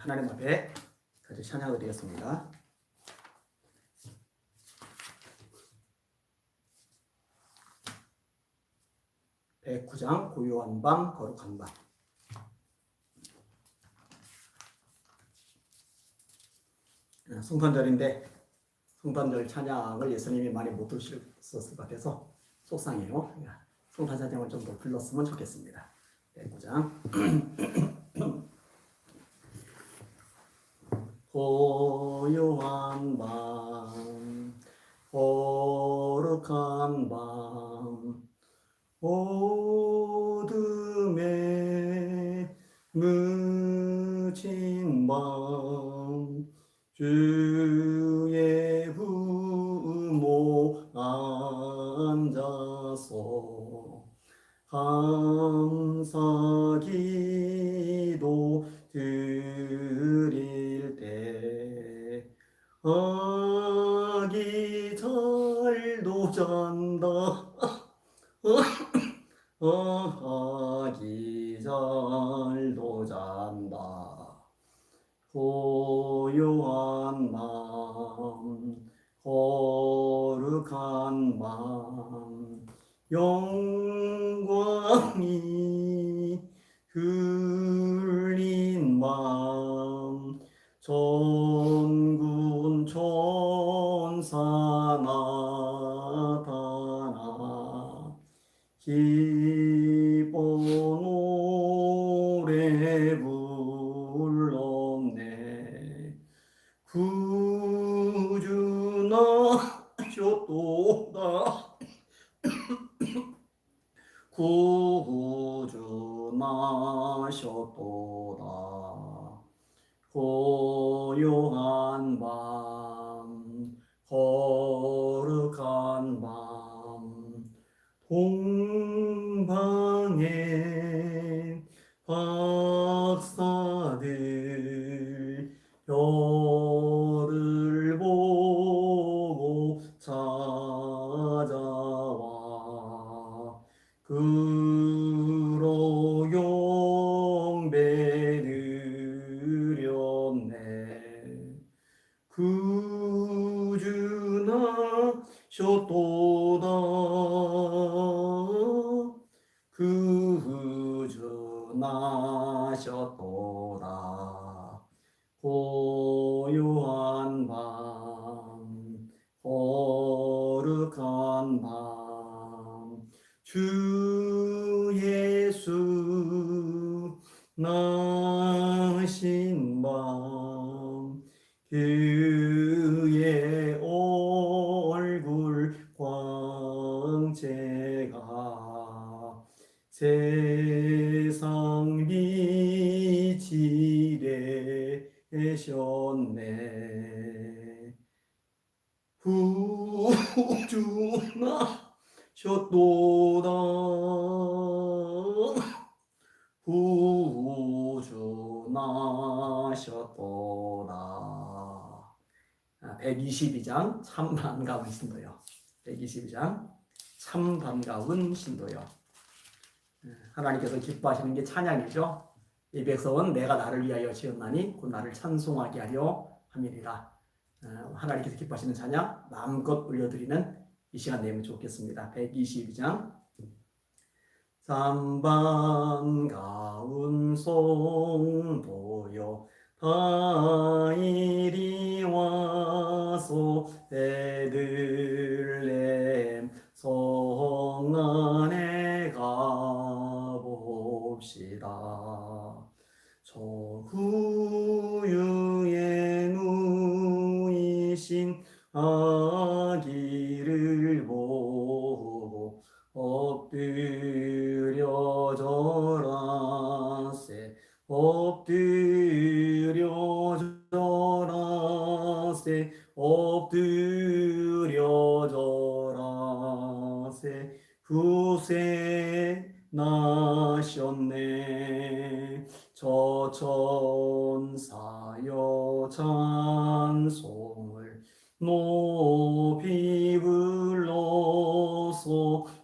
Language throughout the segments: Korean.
하나님 앞에 같이 찬양을 드리겠습니다. 백9장 고요한 밤 거룩한 밤. 성탄절인데 성탄절 찬양을 예수님이 많이 못 들으셨을 것 같아서 속상해요. 성탄 찬양을 좀 더 불렀으면 좋겠습니다. 백9장 고요한 밤 거룩한 밤 어둠에 묻힌 밤 주의 부모 앉아서 감사 기도 드릴 때 아기 잘도 잔다 아기 잘도 잔다 고요한 밤 거룩한 밤 영광이 흘린 밤 전군 천사 나타나 기뻐 노래 불렀네 구주 나셨도다 구주 나셨도다 고요한 밤 거룩한 밤 동방의 박사들 별을 보고 찾아와 그로 경배 드렸네 구주 나셨도다 구주 나셨도다 고요한 밤 거룩한 밤 주 예수 나신 밤 그의 얼굴 광채가 세상 빛이 되셨네 구주 나셨도다 구주 나셨도다 122장 참 반가운 신도요 122장 참 반가운 신도요 하나님께서 기뻐하시는 게 찬양이죠. 이 백성은 내가 나를 위하여 지었나니 곧 나를 찬송하게 하려 함이니라. 하나님께서 기뻐하시는 찬양 마음껏 올려드리는 이 시간 되면 좋겠습니다. 122장 참 반가운 성도여 다 이리 와서 베들레헴 성 안에 가봅시다. 저 후유에 누이신 아기를 보고 엎드려 절하세 엎드려 절하세 엎드려 절하세 구세 나셨네 저 천사여 찬송을 높이 불러서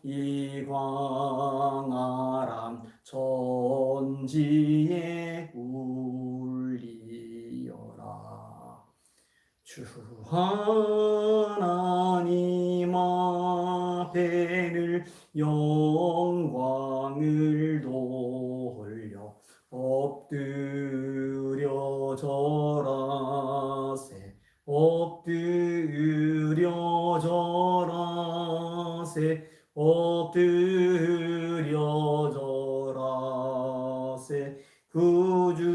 이 광활한 천지에 울리 주 하나님 앞에는 영광을 돌려 엎드려 절하세 엎드려 절하세 엎드려 절하세 구주나셨네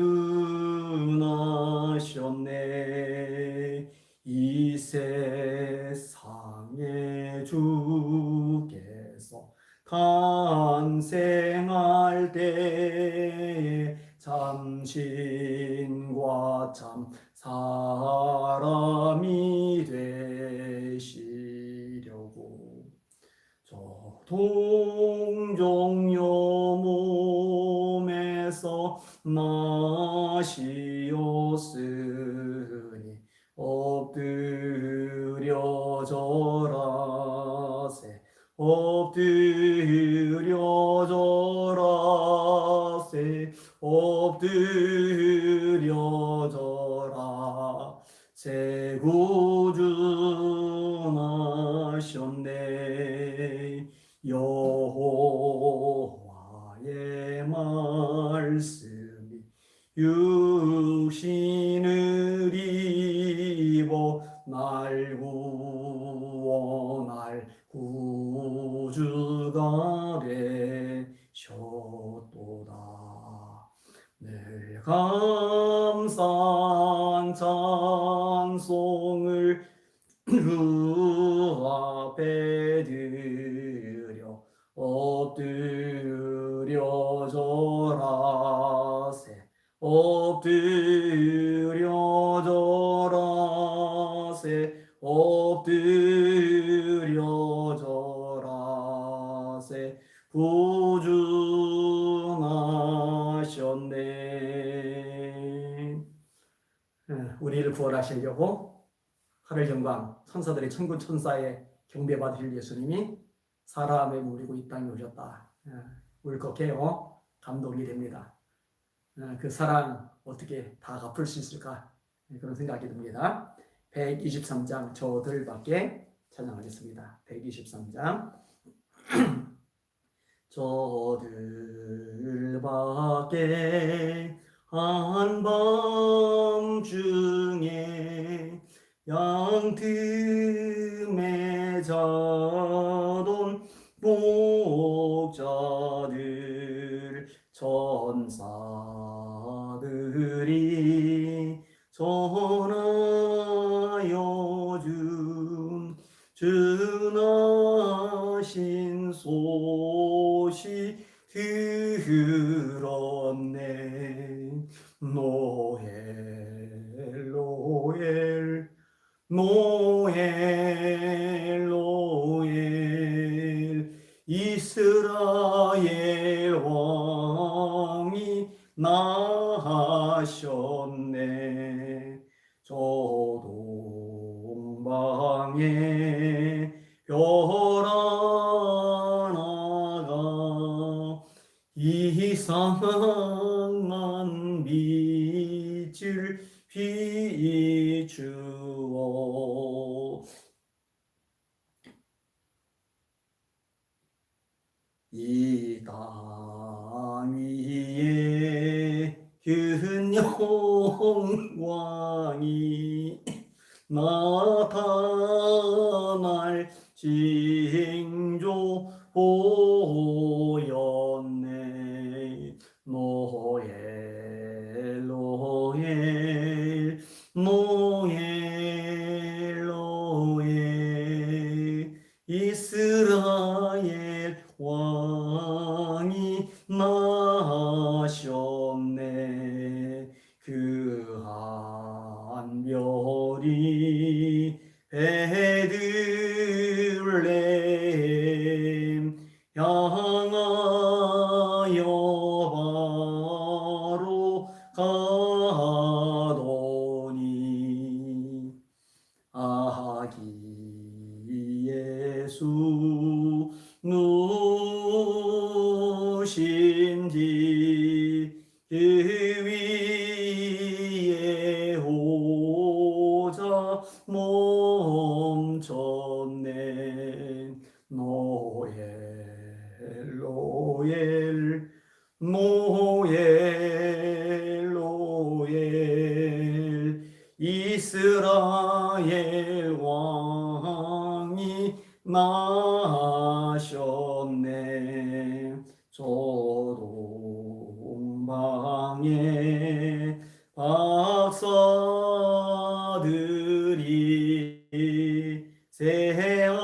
이 세상에 주께서 탄생할 때에 참신과 참 사람이 되시려고 저 동정녀 몸에서 나시었으니 엎드려 절하세 엎드려 절하세 엎드려 절하세 구주나셨네 여호와의 말씀이 육신을 입어 날 구원할 구주가 되셨도다. 늘 감사한 찬송을 주 앞에 드려 엎드려 절하세 엎드려 절하세 엎드려 절하세 구주나셨네. 우리를 구원하시려고 하늘 영광 천사들의 천군 천사의 경배 받으실 예수님이 사람의 물이고 이 땅에 오셨다. 울컥해요. 감동이 됩니다. 그 사랑 어떻게 다 갚을 수 있을까? 그런 생각이 듭니다. 123장 저들밖에 찬양하겠습니다. 123장 저들밖에 한밤중에 양틈에 자던 목자들 천사들이 전하여 준 전하신 소식 들었네 노엘 노엘 노엘 노엘 이스라엘 왕이 나셨네 저 동방에 별 하나가 이상한 빛을 비추어 이 땅 위에 큰 영광이 나타날 징조 보였네 노엘 노엘 노엘 노엘 이스라엘 왕이 나셨네 그 한 별이 베들레헴 향하여 바로 가더니 아기 예수 누신지 그 위에 오자 노엘 노엘 이스라엘 왕이 나셨네. 조동방의 박사들이 새아기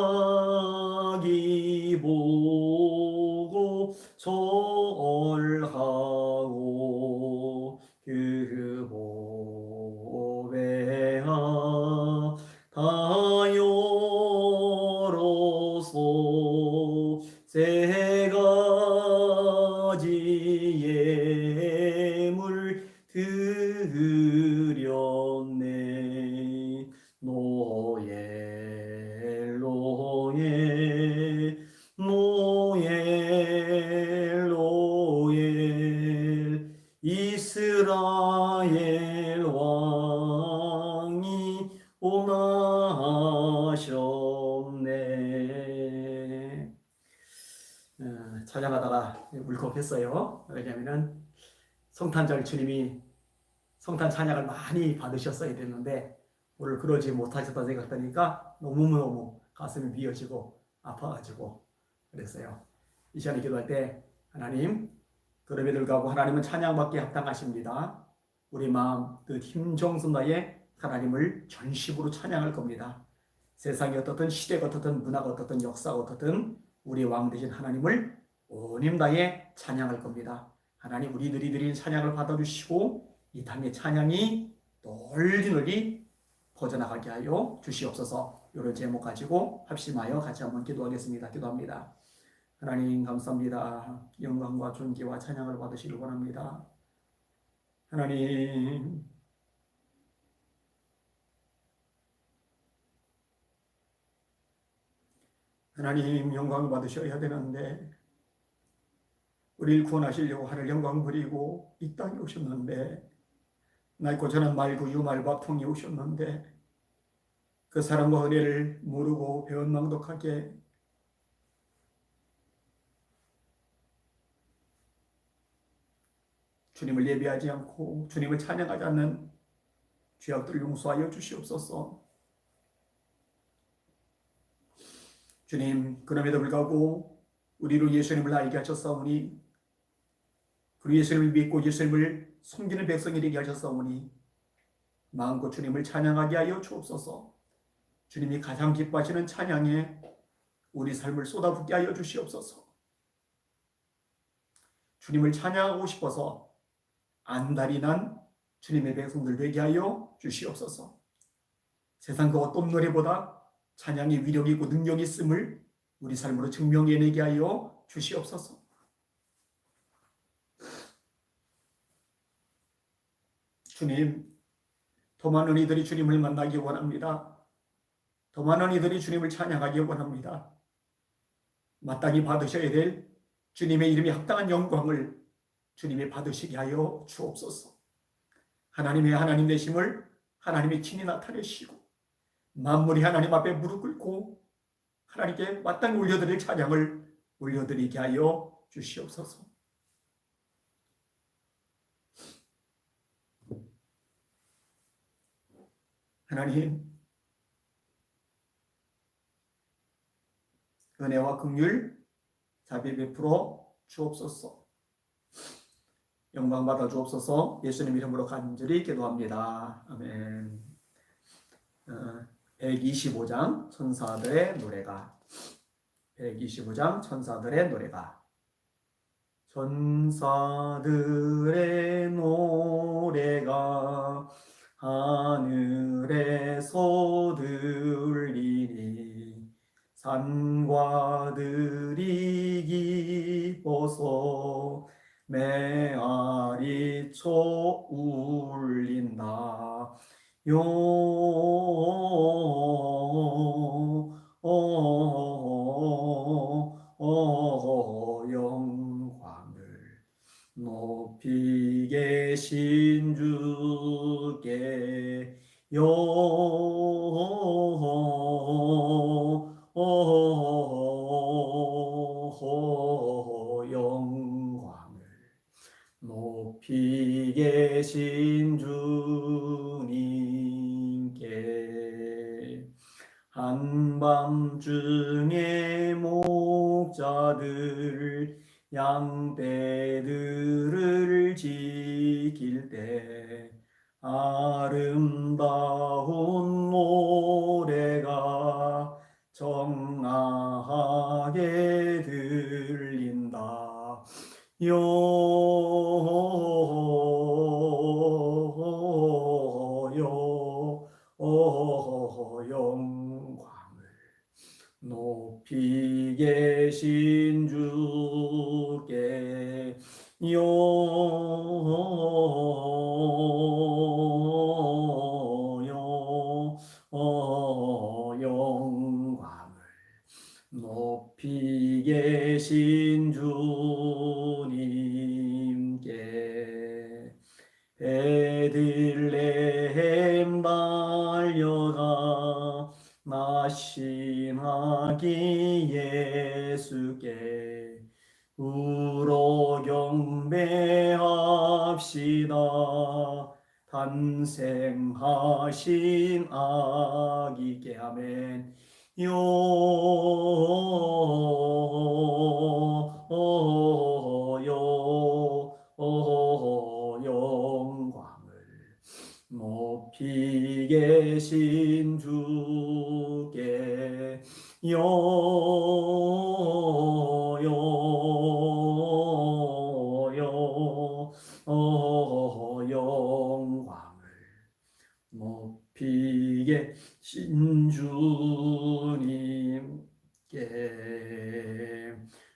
보고 절하고 그 보배하 다요로소 세 가지 예물 드렸네. 노엘 노엘 노엘 노엘 이스라엘 왕이 오나셨네. 찬양하다가 울컥했어요. 왜냐하면 성탄절 주님이 성탄 찬양을 많이 받으셨어야 됐는데 오늘 그러지 못하셨다 생각하니까 너무너무 가슴이 미어지고 아파가지고 그랬어요. 이 시간에 기도할 때 하나님, 그럼에도 불구하고 하나님은 찬양받기에 합당하십니다. 우리 마음 뜻 힘정순 다에 하나님을 전심으로 찬양할 겁니다. 세상이 어떻든 시대가 어떻든 문화가 어떻든 역사가 어떻든 우리 왕 되신 하나님을 온 힘 다해 찬양할 겁니다. 하나님, 우리들이 드린 찬양을 받아주시고 이 땅의 찬양이 널리 퍼져나가게 하여 주시옵소서. 이런 제목 가지고 합심하여 같이 한번 기도하겠습니다. 기도합니다. 하나님 감사합니다. 영광과 존귀와 찬양을 받으시길 원합니다. 하나님, 하나님 영광을 받으셔야 되는데 우리를 구원하시려고 하늘 영광 버리고 이 땅에 오셨는데, 낡고 저는 말고 유말바풍이 오셨는데 그 사랑과 은혜를 모르고 배은망덕하게 주님을 예배하지 않고 주님을 찬양하지 않는 죄악들을 용서하여 주시옵소서. 주님, 그럼에도 불구하고 우리로 예수님을 알게 하셨사오니, 그리고 예수님을 믿고 예수님을 섬기는 백성이 되게 하셨사오니 마음껏 주님을 찬양하게 하여 주옵소서. 주님이 가장 기뻐하시는 찬양에 우리 삶을 쏟아붓게 하여 주시옵소서. 주님을 찬양하고 싶어서 안달이 난 주님의 백성들 되게 하여 주시옵소서. 세상 그 어떤 노래보다 찬양이 위력이 있고 능력이 있음을 우리 삶으로 증명해내게 하여 주시옵소서. 주님, 더 많은 이들이 주님을 만나기 원합니다. 더 많은 이들이 주님을 찬양하기 원합니다. 마땅히 받으셔야 될 주님의 이름에 합당한 영광을 주님이 받으시게 하여 주옵소서. 하나님의 하나님 되심을 하나님이 친히 나타내시고 만물이 하나님 앞에 무릎 꿇고 하나님께 마땅히 올려드릴 찬양을 올려드리게 하여 주시옵소서. 하나님, 은혜와 긍휼 자비 베풀어 주옵소서. 영광 받아 주옵소서. 예수님 이름으로 간절히 기도합니다. 아멘. 125장 천사들의 노래가, 125장 천사들의 노래가, 천사들의 노래가 하늘에서 들리니 산과 들이 기뻐서 메아리 쳐 울린다. 영광을 높이 계신 주께 영광을 높이 계신 주님께 한밤중에 목자들 양떼들을 지킬 때 아름다운 노래가 정나하게 들린다. 영광을 높이 계신 주께 영광을 높이 계신 주님께 베들레헴 달려가 나신하기 예수께 울어 경배합시다. 탄생하신 아기께 아멘. 영광을 높이 계신 주께 영광을 높이 계신 주님께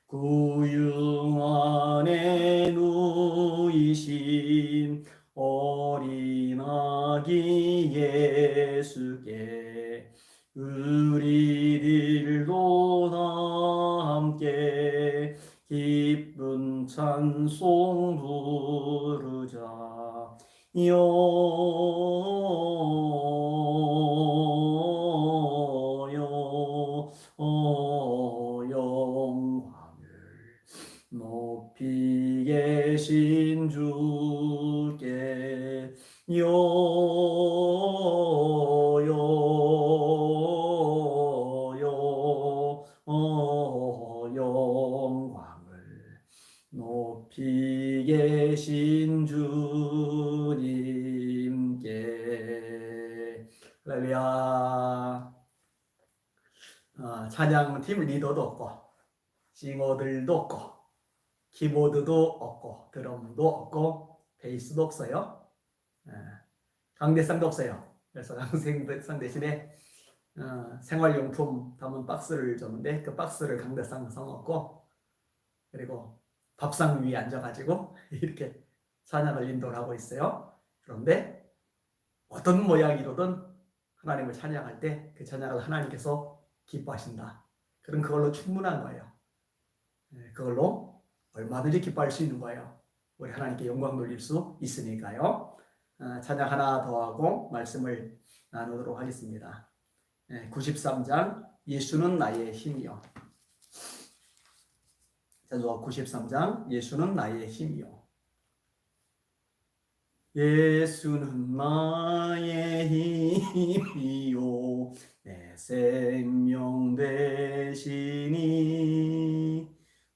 구유 안에 누이신 어린 아기 예수께 우리들도 다 함께 기쁜 찬송 부르자. 영광을 높이 계신 주께 영광을 높이 계신 주님께. 할렐루야. 찬양팀 리더도 없고 싱어들도 없고 키보드도 없고 드럼도 없고 베이스도 없어요. 강대상도 없어요. 그래서 강대상 대신에 생활용품 담은 박스를 줬는데 그 박스를 강대상 써놓고 그리고 밥상 위에 앉아가지고 이렇게 찬양을 인도를 하고 있어요. 그런데 어떤 모양이로든 하나님을 찬양할 때 그 찬양을 하나님께서 기뻐하신다. 그럼 그걸로 충분한 거예요. 그걸로 얼마든지 기뻐할 수 있는 거예요. 우리 하나님께 영광 돌릴 수 있으니까요. 찬양 하나 더 하고 말씀을 나누도록 하겠습니다. 93장 예수는 나의 힘이요. 자주와 93장 예수는 나의 힘이요. 예수는 나의 힘이요 내 생명 되시니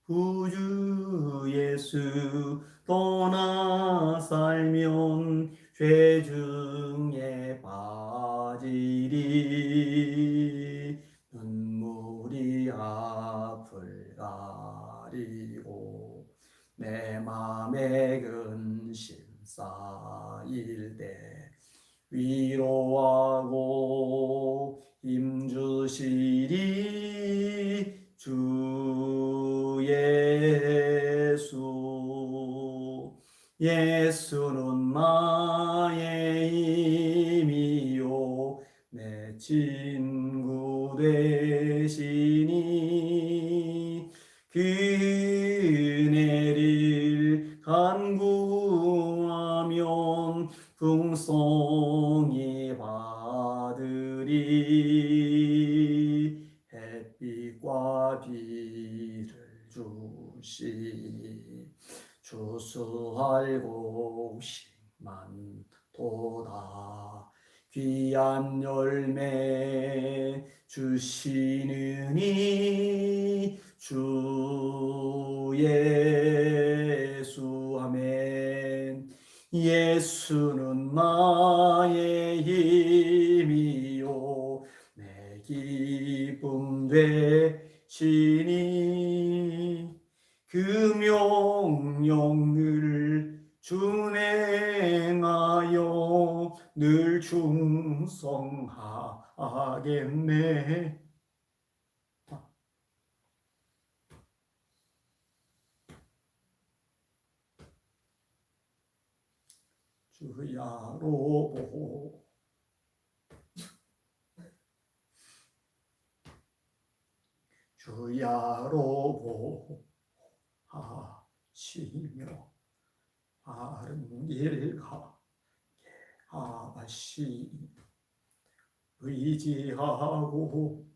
구주 예수 떠나 살면 죄 중에 빠지리 눈물이 앞을 가리고 내 맘에 근심 쌓일 때 위로하고 힘주시리 주 예수. 예수는 나의 힘이요 내 친구 되시니 그네를 간구하면 풍성히 받으리 햇빛과 비를 주시니 주수 알고 많도다. 귀한 열매 주시느니 주 예수. 아멘. 예수는 나의 힘이요 내 기쁨 되시니 그 명령을 준행하여 늘 충성하겠네. 주야로 주야로 하시며 바른 길 가게 하시니 의지하고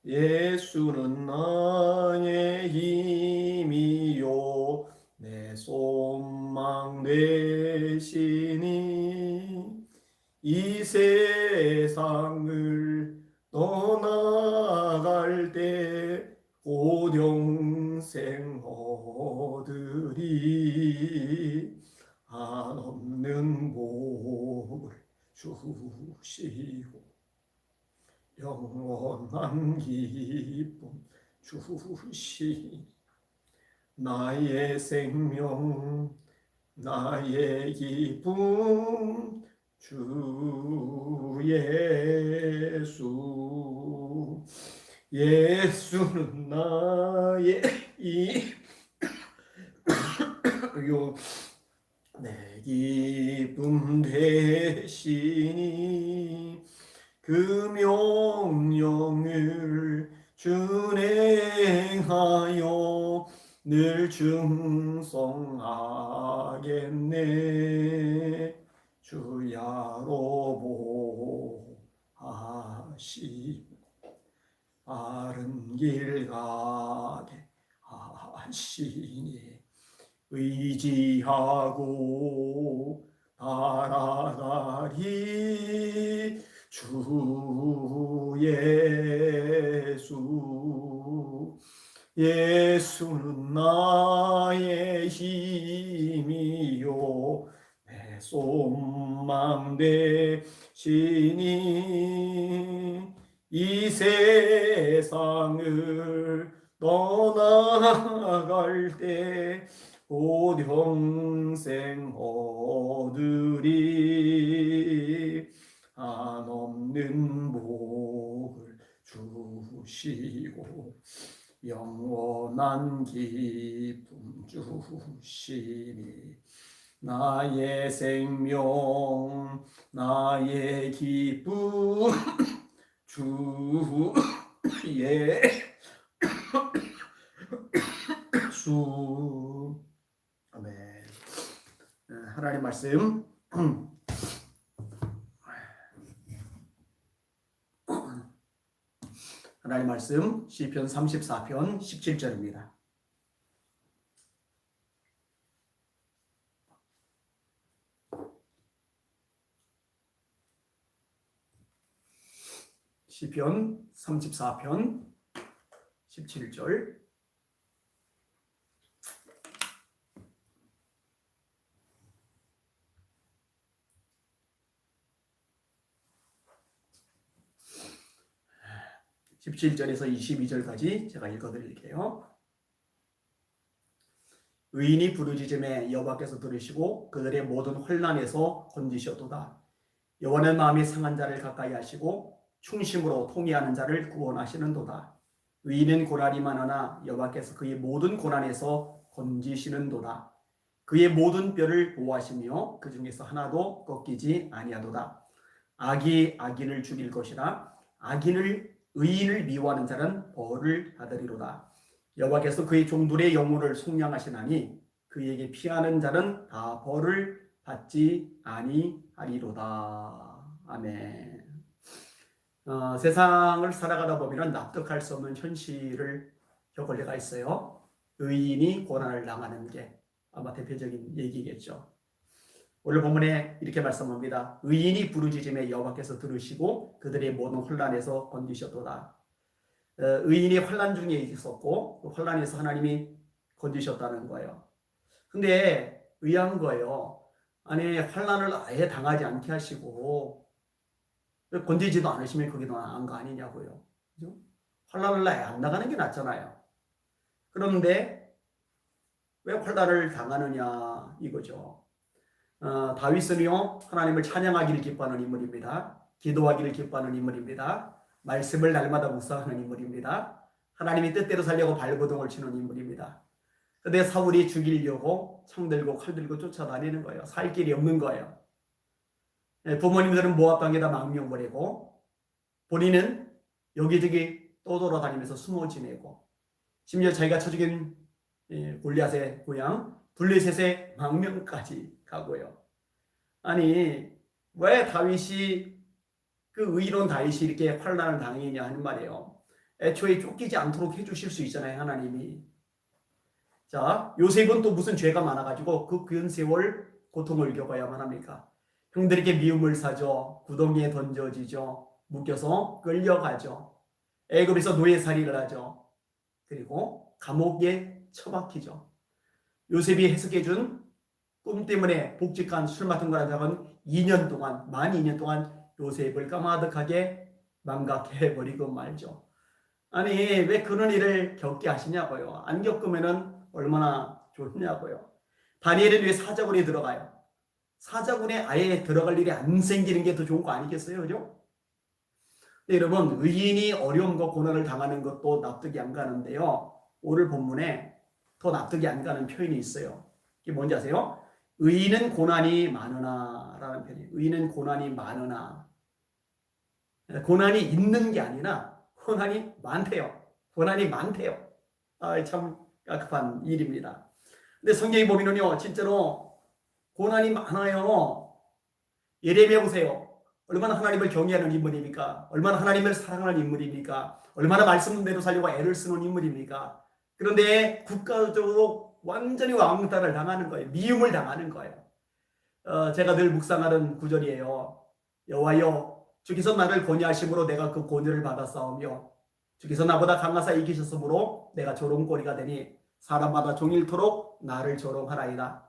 예수는 나의 힘이요 내 소망 되시니 이 세상을 떠나갈 때 오영생 얻으리 한없는 복을 주시고 영원한 기쁨 주시니 나의 생명 나의 기쁨 주 예수. 예수는 나의 이요 내 기쁨 되시니 그 명령을 준행하여 늘 충성하겠네. 주야로 보하시고 바른 길 가게 하시니 의지하고 따라가리 주 예수. 예수는 나의 힘이요 내 소망 되시니 이 세상을 떠나갈 때 곧 영생 얻으리 한없는 복을 주시고 영원한 기쁨 주시니 나의 생명 나의 기쁨 주 예수. 아멘. 하나님 말씀 하나님 말씀 시편 34편 17절입니다. 시편 34편 17절. (17절에서) 22절까지 제가 읽어드릴게요. 의인이 부르짖음에 여호와께서 들으시고 그들의 모든 환난에서 건지셨도다. 여호와는 마음이 상한 자를 가까이 하시고 충심으로 통회하는 자를 구원하시는도다. 의인은 고난이 많으나 여호와께서 그의 모든 고난에서 건지시는도다. 그의 모든 뼈를 보호하시며 그 중에서 하나도 꺾이지 아니하도다. 악이 악인을 죽일 것이라. 의인을 미워하는 자는 벌을 받으리로다. 여호와께서 그의 종들의 영혼을 속량하시나니 그에게 피하는 자는 다 벌을 받지 아니하리로다. 아멘. 세상을 살아가다 보면 납득할 수 없는 현실을 겪을 때가 있어요. 의인이 고난을 당하는 게 아마 대표적인 얘기겠죠. 오늘 본문에 이렇게 말씀합니다. 의인이 부르짖음에 여호와께서 들으시고 그들의 모든 혼란에서 건지셨도다. 의인이 환난 중에 있었고 그 환난에서 하나님이 건지셨다는 거예요. 근데 의아한 거예요. 아니 환난을 아예 당하지 않게 하시고 건지지도 않으시면 그게 더 나은 거 아니냐고요. 그죠? 환난을 아예 안 나가는 게 낫잖아요. 그런데 왜 환난을 당하느냐 이거죠. 다윗은요 하나님을 찬양하기를 기뻐하는 인물입니다. 기도하기를 기뻐하는 인물입니다. 말씀을 날마다 묵상하는 인물입니다. 하나님이 뜻대로 살려고 발버둥을 치는 인물입니다. 그런데 사울이 죽이려고 창 들고 칼 들고 쫓아다니는 거예요. 살 길이 없는 거예요. 부모님들은 모압 땅에다 망명 보내고 본인은 여기저기 떠돌아다니면서 숨어 지내고 심지어 자기가 쳐 죽인 골리앗의 고향 블레셋의 망명까지 가고요. 아니 왜 다윗이 그 의로운 다윗이 이렇게 환난을 당했냐 하는 말이에요. 애초에 쫓기지 않도록 해주실 수 있잖아요, 하나님이. 자, 요셉은 또 무슨 죄가 많아가지고 그 긴 세월 고통을 겪어야만 합니까? 형들에게 미움을 사죠. 구덩이에 던져지죠. 묶여서 끌려가죠. 애굽에서 노예살이를 하죠. 그리고 감옥에 처박히죠. 요셉이 해석해준 꿈 때문에 복직한 술 맡은 거라는 사람은 2년 동안, 만 2년 동안 요셉을 까마득하게 망각해버리고 말죠. 아니 왜 그런 일을 겪게 하시냐고요. 안 겪으면 얼마나 좋냐고요. 다니엘은 왜 사자굴에 들어가요? 사자굴에 아예 들어갈 일이 안 생기는 게 더 좋은 거 아니겠어요? 그죠? 네, 여러분 의인이 어려움과 고난을 당하는 것도 납득이 안 가는데요. 오늘 본문에 더 납득이 안 가는 표현이 있어요. 이게 뭔지 아세요? 의인은 고난이 많으나 라는 표현이에요. 의인은 고난이 많으나. 고난이 있는 게 아니라 고난이 많대요. 고난이 많대요. 참 깝깝한 일입니다. 근데 성경에 보면요, 진짜로 고난이 많아요. 예레미야 보세요. 얼마나 하나님을 경외하는 인물입니까? 얼마나 하나님을 사랑하는 인물입니까? 얼마나 말씀대로 살려고 애를 쓰는 인물입니까? 그런데 국가적으로 완전히 왕따를 당하는 거예요. 미움을 당하는 거예요. 제가 늘 묵상하는 구절이에요. 여호와여, 주께서 나를 권위하심으로 내가 그 권위를 받았사오며 주께서 나보다 강하사 이기셨으므로 내가 조롱거리가 되니 사람마다 종일토록 나를 조롱하라이다.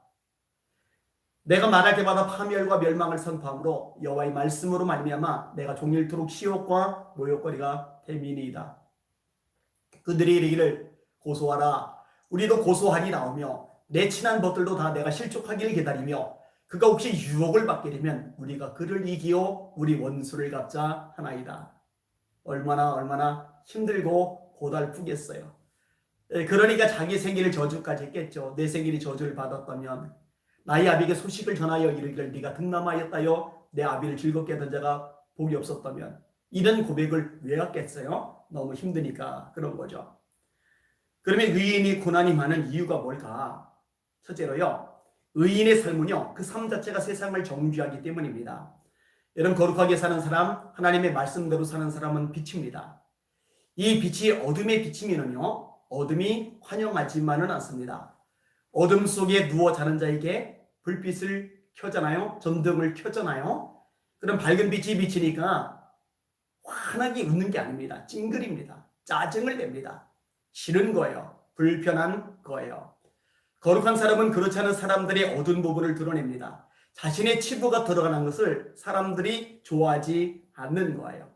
내가 말할 때마다 파멸과 멸망을 선포함으로 여호와의 말씀으로 말미암아 내가 종일토록 시욕과 모욕거리가 됨이니이다. 그들이 이르기를 고소하라. 우리도 고소하니 나오며 내 친한 벗들도 다 내가 실족하기를 기다리며 그가 혹시 유혹을 받게 되면 우리가 그를 이기어 우리 원수를 갚자 하나이다. 얼마나 힘들고 고달프겠어요. 그러니까 자기 생일을 저주까지 했겠죠. 내 생일이 저주를 받았다면 나의 아비에게 소식을 전하여 이르기를 네가 득남하였다여 내 아비를 즐겁게 하던 자가 복이 없었다면 이런 고백을 왜 했겠어요? 너무 힘드니까 그런 거죠. 그러면 의인이 고난이 많은 이유가 뭘까? 첫째로요, 의인의 삶은요, 그 삶 자체가 세상을 정죄하기 때문입니다. 여러분, 거룩하게 사는 사람, 하나님의 말씀대로 사는 사람은 빛입니다. 이 빛이 어둠에 비치면은요, 어둠이 환영하지만은 않습니다. 어둠 속에 누워 자는 자에게 불빛을 켜잖아요. 전등을 켜잖아요. 그럼 밝은 빛이 비치니까 환하게 웃는 게 아닙니다. 찡그립니다. 짜증을 냅니다. 싫은 거예요. 불편한 거예요. 거룩한 사람은 그렇지 않은 사람들의 어두운 부분을 드러냅니다. 자신의 치부가 드러가는 것을 사람들이 좋아하지 않는 거예요.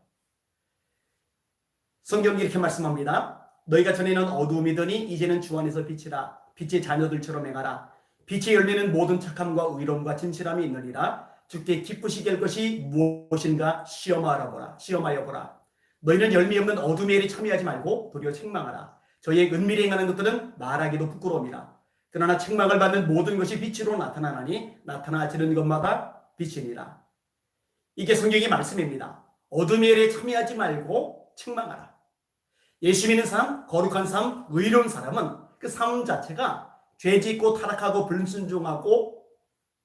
성경이 이렇게 말씀합니다. 너희가 전에는 어두움이더니 이제는 주 안에서 빛이라. 빛의 자녀들처럼 행하라. 빛의 열매는 모든 착함과 의로움과 진실함이 있느니라. 주께 기쁘시게 할 것이 무엇인가 시험하여 보라. 너희는 열매 없는 어둠의 일에 참여하지 말고 도리어 책망하라. 저희의 은밀히 행하는 것들은 말하기도 부끄러움이라. 그러나 책망을 받는 모든 것이 빛으로 나타나나니 나타나지는 것마다 빛이니라. 이게 성경의 말씀입니다. 어둠의 일에 참여하지 말고 책망하라. 예수 믿는 사람, 거룩한 사람, 의로운 사람은 그 삶 자체가 죄짓고 타락하고 불순종하고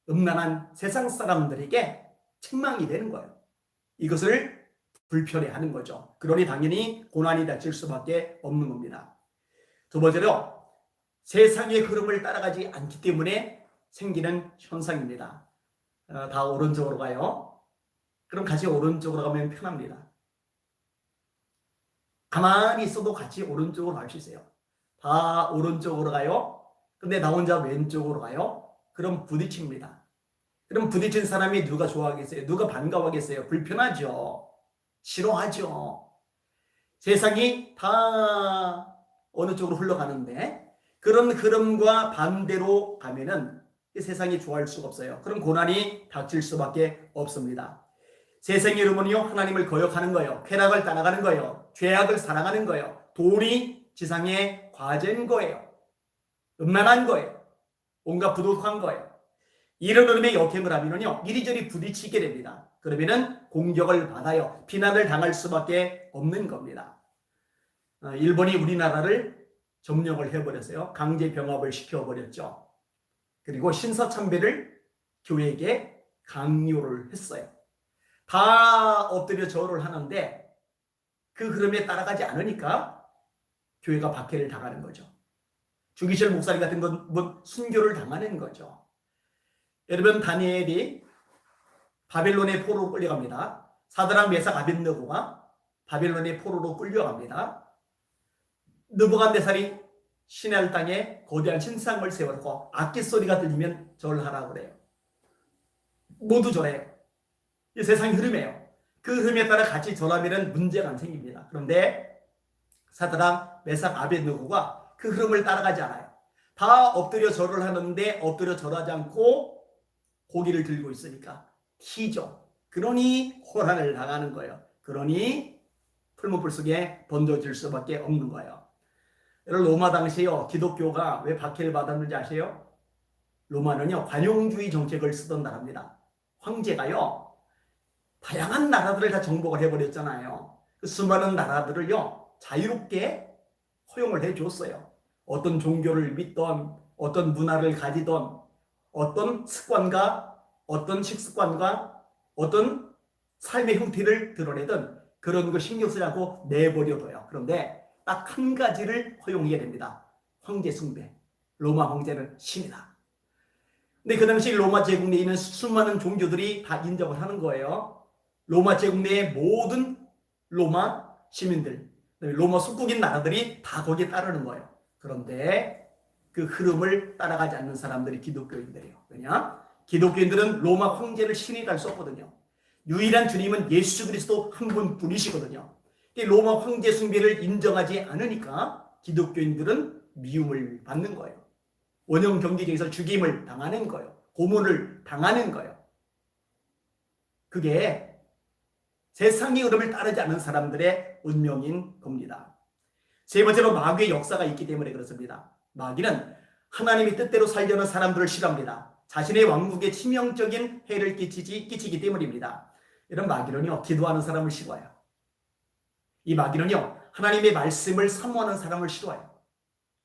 음란한 세상 사람들에게 책망이 되는 거예요. 이것을 불편해하는 거죠. 그러니 당연히 고난이 닥칠 수밖에 없는 겁니다. 두 번째로 세상의 흐름을 따라가지 않기 때문에 생기는 현상입니다. 다 오른쪽으로 가요. 그럼 같이 오른쪽으로 가면 편합니다. 가만히 있어도 같이 오른쪽으로 갈 수 있어요. 다 오른쪽으로 가요. 근데 나 혼자 왼쪽으로 가요. 그럼 부딪힙니다. 그럼 부딪힌 사람이 누가 좋아하겠어요? 누가 반가워하겠어요? 불편하죠. 싫어하죠. 세상이 다 어느 쪽으로 흘러가는데 그런 흐름과 반대로 가면은 세상이 좋아할 수가 없어요. 그럼 고난이 닥칠 수밖에 없습니다. 세상의 흐름은요, 하나님을 거역하는 거예요. 쾌락을 따라가는 거예요. 죄악을 사랑하는 거예요. 돈이 지상의 과제인 거예요. 음란한 거예요. 온갖 부도덕한 거예요. 이런 흐름에 역행을 하면요, 이리저리 부딪히게 됩니다. 그러면은 공격을 받아요. 비난을 당할 수밖에 없는 겁니다. 일본이 우리나라를 점령을 해버렸어요. 강제 병합을 시켜버렸죠. 그리고 신사참배를 교회에게 강요를 했어요. 다 엎드려 절을 하는데 그 흐름에 따라가지 않으니까 교회가 박해를 당하는 거죠. 주기철 목사님 같은 건 순교를 당하는 거죠. 여러분, 다니엘이 바벨론의 포로로 끌려갑니다. 사드락 메삭 아벳느고가 바벨론의 포로로 끌려갑니다. 느부갓네살이 시내알 땅에 거대한 신상을 세워놓고 악기 소리가 들리면 절하라고 그래요. 모두 절해요. 이 세상의 흐름이에요. 그 흐름에 따라 같이 절하면 문제가 안 생깁니다. 그런데 사드락 메삭 아벳느고가 그 흐름을 따라가지 않아요. 다 엎드려 절을 하는데 엎드려 절하지 않고 고기를 들고 있으니까 튀죠. 그러니 고난을 당하는 거예요. 그러니 풀무불 속에 던져질 수밖에 없는 거예요. 여러분, 로마 당시에요, 기독교가 왜 박해를 받았는지 아세요? 로마는요, 관용주의 정책을 쓰던 나라입니다. 황제가요, 다양한 나라들을 다 정복을 해버렸잖아요. 그 수많은 나라들을요, 자유롭게 허용을 해줬어요. 어떤 종교를 믿던, 어떤 문화를 가지던, 어떤 습관과 어떤 식습관과 어떤 삶의 형태를 드러내던 그런 거 신경 쓰지 않고 내버려둬요. 그런데 딱 한 가지를 허용하게 됩니다. 황제 숭배. 로마 황제는 신이다. 근데 그 당시 로마 제국 내에 있는 수많은 종교들이 다 인정을 하는 거예요. 로마 제국 내의 모든 로마 시민들, 로마 속국인 나라들이 다 거기에 따르는 거예요. 그런데 그 흐름을 따라가지 않는 사람들이 기독교인들이에요. 왜냐? 기독교인들은 로마 황제를 신이라 할 수 없거든요. 유일한 주님은 예수 그리스도 한 분뿐이시거든요. 로마 황제 숭배를 인정하지 않으니까 기독교인들은 미움을 받는 거예요. 원형 경기장에서 죽임을 당하는 거예요. 고문을 당하는 거예요. 그게 세상의 흐름을 따르지 않는 사람들의 운명인 겁니다. 세 번째로 마귀의 역사가 있기 때문에 그렇습니다. 마귀는 하나님의 뜻대로 살려는 사람들을 싫어합니다. 자신의 왕국에 치명적인 해를 끼치기 때문입니다. 이런 마귀는요, 기도하는 사람을 싫어해요. 이 마귀는요, 하나님의 말씀을 사모하는 사람을 싫어해요.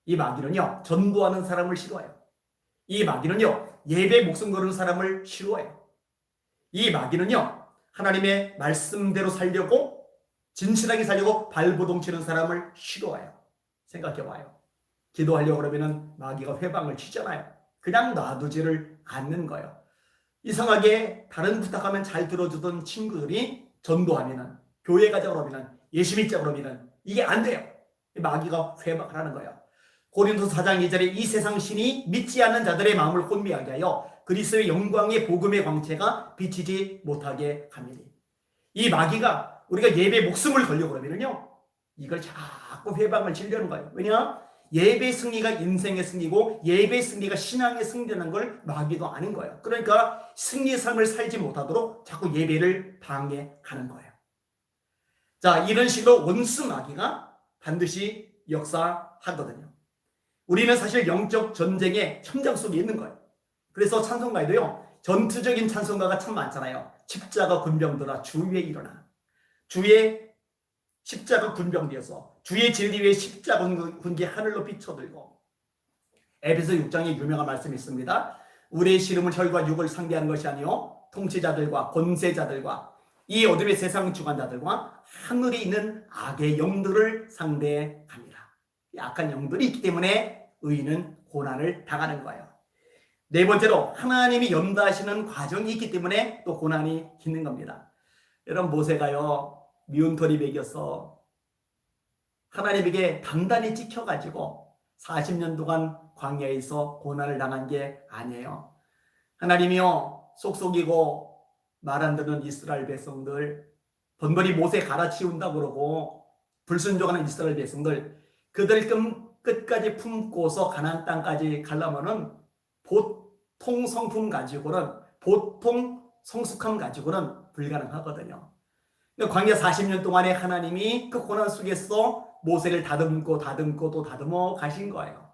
이 마귀는요, 전도하는 사람을 싫어해요. 이 마귀는요, 예배 목숨 거는 사람을 싫어해요. 이 마귀는요, 하나님의 말씀대로 살려고, 진실하게 살려고 발버둥 치는 사람을 싫어해요. 생각해봐요. 기도하려고 그러면 마귀가 회방을 치잖아요. 그냥 놔두지를 않는 거예요. 이상하게 다른 부탁하면 잘 들어주던 친구들이 전도하면은 교회 가자 그러면 예수 믿자 그러면 이게 안 돼요. 마귀가 회박을 하는 거예요. 고린도서 4장 2절에 이 세상 신이 믿지 않는 자들의 마음을 혼미하게 하여 그리스도의 영광의 복음의 광채가 비치지 못하게 합니다. 이 마귀가 우리가 예배 목숨을 걸려고 그러면요, 이걸 자꾸 회방을 치려는 거예요. 왜냐? 예배 승리가 인생의 승리고 예배 승리가 신앙의 승리라는 걸 마귀도 아는 거예요. 그러니까 승리의 삶을 살지 못하도록 자꾸 예배를 방해하는 거예요. 자, 이런 식으로 원수 마귀가 반드시 역사하거든요. 우리는 사실 영적 전쟁의 현장 속에 있는 거예요. 그래서 찬송가에도요, 전투적인 찬송가가 참 많잖아요. 십자가 군병들아 주 위에 일어나. 주의 십자가 군병되어서 주의 진리 위에 십자가 군기 하늘로 비춰들고. 에베소 6장에 유명한 말씀이 있습니다. 우리의 씨름은 혈과 육을 상대하는 것이 아니요 통치자들과 권세자들과 이 어둠의 세상 주관자들과 하늘에 있는 악의 영들을 상대합니다. 이 악한 영들이 있기 때문에 의인은 고난을 당하는 거예요. 네 번째로 하나님이 연다하시는 과정이 있기 때문에 또 고난이 있는 겁니다. 여러분, 모세가요 미운 털이 먹여서 하나님에게 단단히 찍혀가지고 40년 동안 광야에서 고난을 당한 게 아니에요. 하나님이요 쏙쏙이고 말 안 듣는 이스라엘 백성들, 번번이 모세 갈아치운다 그러고 불순종하는 이스라엘 백성들, 그들 끝까지 품고서 가나안 땅까지 가려면은 보통 성품 가지고는, 보통 성숙함 가지고는 불가능하거든요. 광야 40년 동안에 하나님이 그 고난 속에서 모세를 다듬고 또 다듬어 가신 거예요.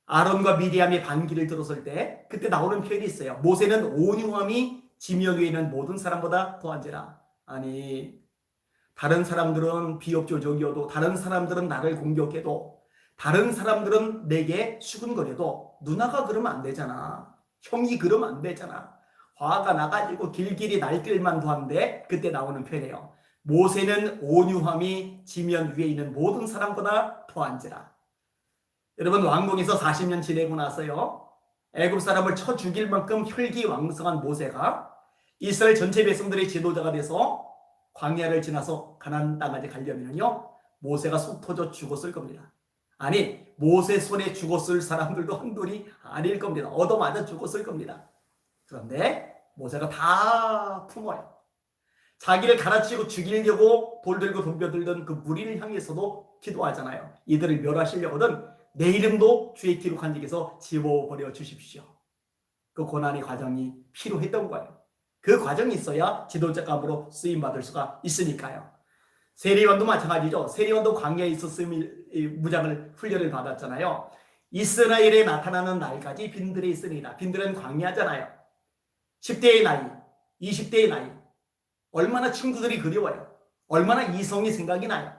아론과 미리암이 반기를 들었을 때 그때 나오는 표현이 있어요. 모세는 온유함이 지면 위에 있는 모든 사람보다 더한지라. 아니, 다른 사람들은 비협조적이어도, 다른 사람들은 나를 공격해도, 다른 사람들은 내게 수근거려도 누나가 그러면 안 되잖아. 형이 그러면 안 되잖아. 화가 나가지고 길길이 날뛸만도 한데 그때 나오는 표현이에요. 모세는 온유함이 지면 위에 있는 모든 사람보다 더한지라. 여러분, 왕궁에서 40년 지내고 나서요, 애굽 사람을 쳐 죽일 만큼 혈기왕성한 모세가 이스라엘 전체 백성들의 지도자가 돼서 광야를 지나서 가나안 땅까지 가려면요, 모세가 속 터져 죽었을 겁니다. 아니, 모세 손에 죽었을 사람들도 한둘이 아닐 겁니다. 얻어맞아 죽었을 겁니다. 그런데 모세가 다 품어요. 자기를 갈아치고 죽이려고 돌 들고 덤벼들던 그 무리를 향해서도 기도하잖아요. 이들을 멸하시려거든 내 이름도 주의 기록한 적에서 지워버려 주십시오. 그 고난의 과정이 필요했던 거예요. 그 과정이 있어야 지도자감으로 쓰임받을 수가 있으니까요. 세리원도 마찬가지죠. 세리원도 광야에 있었음이 무장을 훈련을 받았잖아요. 이스라엘에 나타나는 날까지 빈들에 있으니라. 빈들은 광야잖아요. 10대의 나이, 20대의 나이, 얼마나 친구들이 그리워요. 얼마나 이성이 생각이 나요.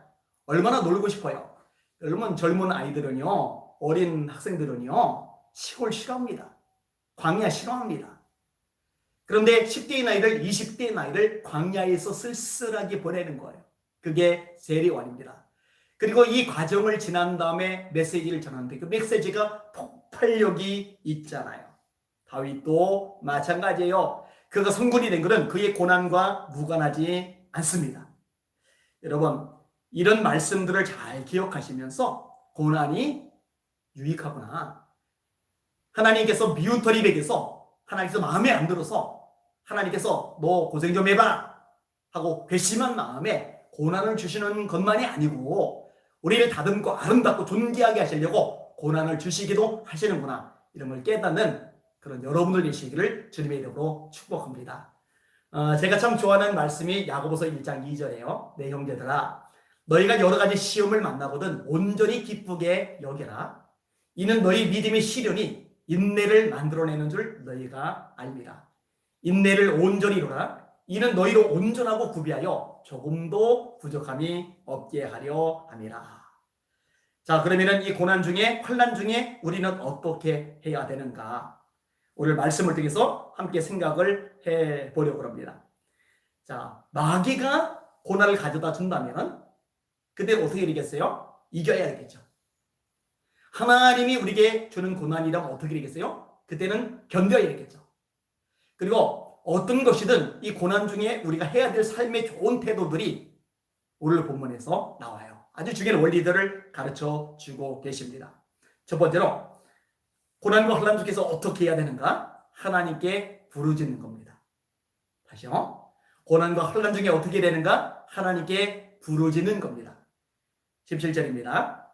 얼마나 놀고 싶어요. 여러분, 젊은 아이들은요, 어린 학생들은요, 시골 싫어합니다. 광야 싫어합니다. 그런데 10대의 나이를, 20대의 나이를 광야에서 쓸쓸하게 보내는 거예요. 그게 세리원입니다. 그리고 이 과정을 지난 다음에 메시지를 전하는데 그 메시지가 폭발력이 있잖아요. 다윗도 마찬가지예요. 그가 성군이 된 것은 그의 고난과 무관하지 않습니다. 여러분, 이런 말씀들을 잘 기억하시면서 고난이 유익하구나. 하나님께서 미운 털이 베겨서, 하나님께서 마음에 안 들어서 하나님께서 너 고생 좀 해봐 하고 괘씸한 마음에 고난을 주시는 것만이 아니고 우리를 다듬고 아름답고 존귀하게 하시려고 고난을 주시기도 하시는구나. 이런 걸 깨닫는 그런 여러분들 되시기를 주님의 이름으로 축복합니다. 제가 참 좋아하는 말씀이 야고보서 1장 2절이에요. 내 형제들아, 너희가 여러 가지 시험을 만나거든 온전히 기쁘게 여겨라. 이는 너희 믿음의 시련이 인내를 만들어내는 줄 너희가 압니다. 인내를 온전히 이루라. 이는 너희로 온전하고 구비하여 조금도 부족함이 없게 하려 함이라. 자, 그러면은 이 고난 중에, 환난 중에 우리는 어떻게 해야 되는가? 오늘 말씀을 통해서 함께 생각을 해 보려고 합니다. 자, 마귀가 고난을 가져다 준다면 그때 어떻게 되겠어요? 이겨야 되겠죠. 하나님이 우리에게 주는 고난이라면 어떻게 되겠어요? 그때는 견뎌야 되겠죠. 그리고 어떤 것이든 이 고난 중에 우리가 해야 될 삶의 좋은 태도들이 오늘 본문에서 나와요. 아주 중요한 원리들을 가르쳐 주고 계십니다. 첫 번째로 고난과 환난 중에서 어떻게 해야 되는가? 하나님께 부르짖는 겁니다. 다시요. 고난과 환난 중에 어떻게 되는가? 하나님께 부르짖는 겁니다. 17절입니다.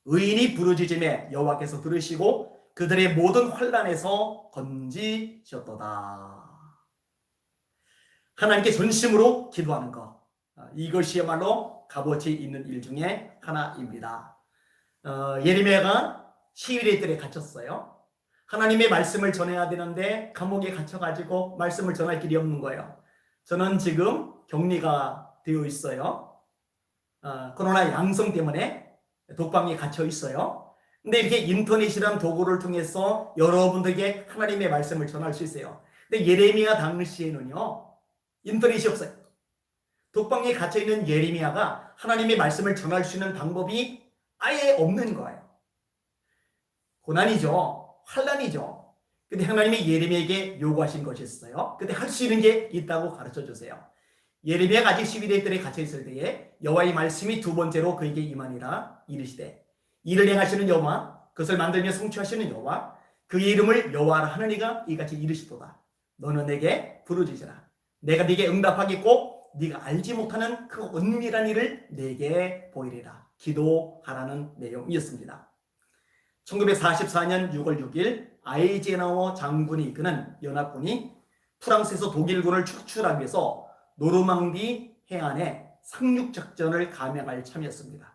의인이 부르짖음에 여호와께서 들으시고 그들의 모든 환난에서 건지셨도다. 하나님께 전심으로 기도하는 것, 이것이야말로 값어치 있는 일 중에 하나입니다. 예레미야가 시위의 뜰에 갇혔어요. 하나님의 말씀을 전해야 되는데 감옥에 갇혀가지고 말씀을 전할 길이 없는 거예요. 저는 지금 격리가 되어 있어요. 코로나 양성 때문에 독방에 갇혀 있어요. 근데 이렇게 인터넷이란 도구를 통해서 여러분들에게 하나님의 말씀을 전할 수 있어요. 근데 예레미야 당시에는요, 인터넷이 없어요. 독방에 갇혀 있는 예레미야가 하나님의 말씀을 전할 수 있는 방법이 아예 없는 거예요. 고난이죠. 환난이죠. 근데 하나님이 예레미야에게 요구하신 것이 있어요. 근데 할 수 있는 게 있다고 가르쳐 주세요. 예레미야가 아직 시위대 뜰에 갇혀 있을 때에 여호와의 말씀이 두 번째로 그에게 임하니라 이르시되 이를 행하시는 여호와 그것을 만들며 성취하시는 여호와 그의 이름을 여호와라 하느니가 이같이 이르시도다. 너는 내게 부르짖으라. 내가 네게 응답하겠고 네가 알지 못하는 그 은밀한 일을 내게 보이리라. 기도하라는 내용이었습니다. 1944년 6월 6일 아이젠하워 장군이 이끄는 연합군이 프랑스에서 독일군을 축출하기 위해서 노르망디 해안에 상륙작전을 감행할 참이었습니다.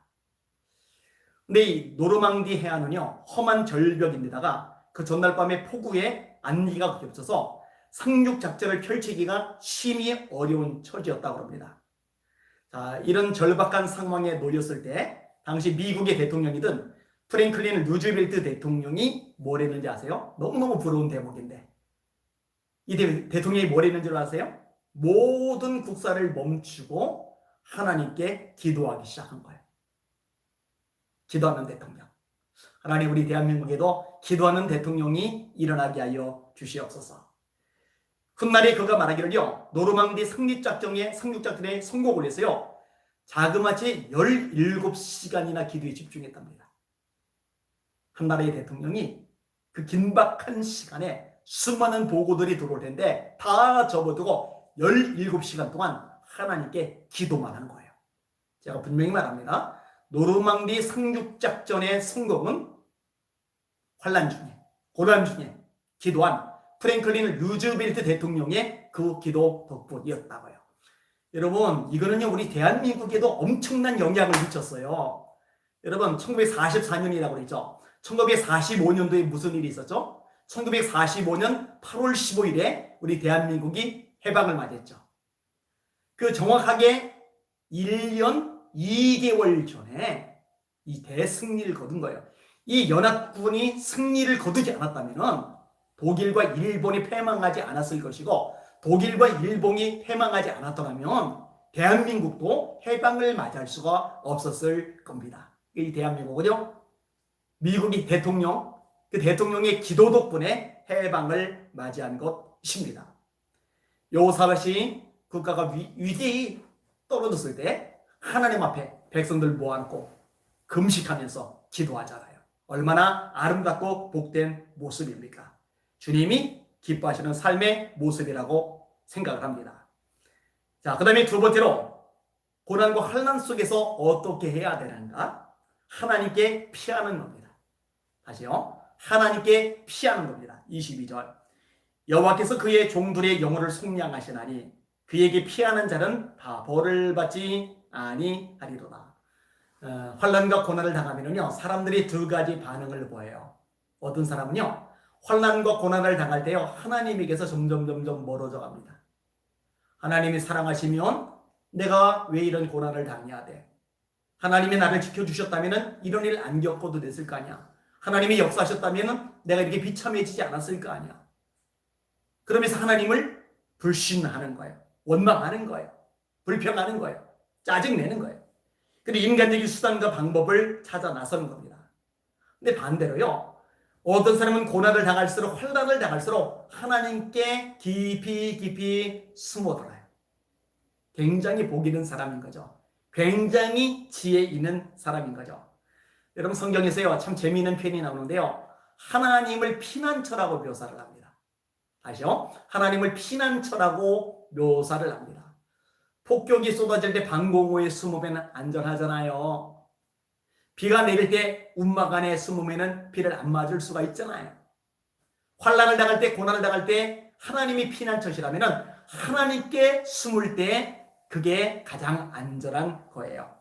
근데 이 노르망디 해안은요, 험한 절벽인데다가 그 전날 밤에 폭우에 안개가 겹쳐서 상륙작전을 펼치기가 심히 어려운 처지였다고 합니다. 자, 이런 절박한 상황에 놓였을 때 당시 미국의 대통령이던 프랭클린 루즈벨트 대통령이 뭘 했는지 아세요? 너무너무 부러운 대목인데 이 대통령이 뭘 했는지 아세요? 모든 국사를 멈추고 하나님께 기도하기 시작한 거예요. 기도하는 대통령. 하나님, 우리 대한민국에도 기도하는 대통령이 일어나게 하여 주시옵소서. 훗날에 그가 말하기를요, 노르망디 상륙작전에 성공을 해서요, 자그마치 17시간이나 기도에 집중했답니다. 한 나라의 대통령이 그 긴박한 시간에 수많은 보고들이 들어올 텐데 다 접어두고 17시간 동안 하나님께 기도만 하는 거예요. 제가 분명히 말합니다. 노르망디 상륙작전의 성공은 환난 중에, 고난 중에 기도한 프랭클린 루즈벨트 대통령의 그 기도 덕분이었다고요. 여러분, 이거는요, 우리 대한민국에도 엄청난 영향을 미쳤어요. 여러분, 1944년이라고 그랬죠. 1945년도에 무슨 일이 있었죠? 1945년 8월 15일에 우리 대한민국이 해방을 맞았죠. 그 정확하게 1년 2개월 전에 이 대승리를 거둔 거예요. 이 연합군이 승리를 거두지 않았다면 독일과 일본이 패망하지 않았을 것이고, 독일과 일본이 패망하지 않았더라면 대한민국도 해방을 맞이할 수가 없었을 겁니다. 이 대한민국은요, 미국이 대통령, 그 대통령의 기도 덕분에 해방을 맞이한 것입니다. 요사밭이 국가가 위기에 떨어졌을 때 하나님 앞에 백성들 모아놓고 금식하면서 기도하잖아요. 얼마나 아름답고 복된 모습입니까? 주님이 기뻐하시는 삶의 모습이라고 생각을 합니다. 자, 그 다음에 두 번째로 고난과 환난 속에서 어떻게 해야 되는가? 하나님께 피하는 겁니다. 다시요. 하나님께 피하는 겁니다. 22절. 여호와께서 그의 종들의 영혼을 속량하시나니 그에게 피하는 자는 다 벌을 받지 아니하리로다. 환난과 고난을 당하면요, 사람들이 두 가지 반응을 보여요. 어떤 사람은요, 환난과 고난을 당할 때요, 하나님에게서 점점 멀어져 갑니다. 하나님이 사랑하시면 내가 왜 이런 고난을 당해야 돼? 하나님이 나를 지켜주셨다면 이런 일 안 겪어도 됐을 거 아니야. 하나님이 역사하셨다면 내가 이렇게 비참해지지 않았을 거 아니야. 그러면서 하나님을 불신하는 거예요. 원망하는 거예요. 불평하는 거예요. 짜증내는 거예요. 그리고 인간적인 수단과 방법을 찾아 나서는 겁니다. 근데 반대로요, 어떤 사람은 고난을 당할수록, 환난을 당할수록 하나님께 깊이 숨어들어요. 굉장히 복 있는 사람인 거죠. 굉장히 지혜 있는 사람인 거죠. 여러분 성경에서요 참 재미있는 표현이 나오는데요. 하나님을 피난처라고 묘사를 합니다. 다시요. 하나님을 피난처라고 묘사를 합니다. 폭격이 쏟아질 때 방공호에 숨으면 안전하잖아요. 비가 내릴 때 움막 안에 숨으면 비를 안 맞을 수가 있잖아요. 환난을 당할 때, 고난을 당할 때 하나님이 피난처시라면 하나님께 숨을 때 그게 가장 안전한 거예요.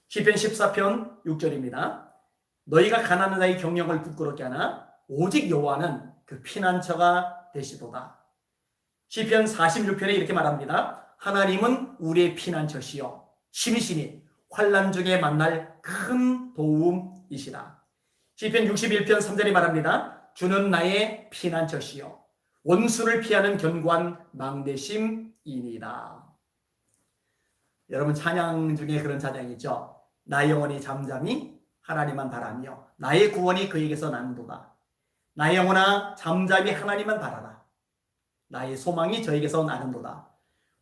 시편 14편 6절입니다. 너희가 가난한 자의 경영을 부끄럽게 하나 오직 여호와는 그 피난처가 되시도다. 시편 46편에 이렇게 말합니다. 하나님은 우리의 피난처시요 힘이시니 환난 중에 만날 큰 도움이시라. 시편 61편 3절에 말합니다. 주는 나의 피난처시요 원수를 피하는 견고한 망대심이니이다. 여러분 찬양 중에 그런 찬양이 있죠. 나의 영혼이 잠잠히 하나님만 바라며 나의 구원이 그에게서 나는도다. 나의 영혼아 잠잠히 하나님만 바라라. 나의 소망이 저에게서 나는도다.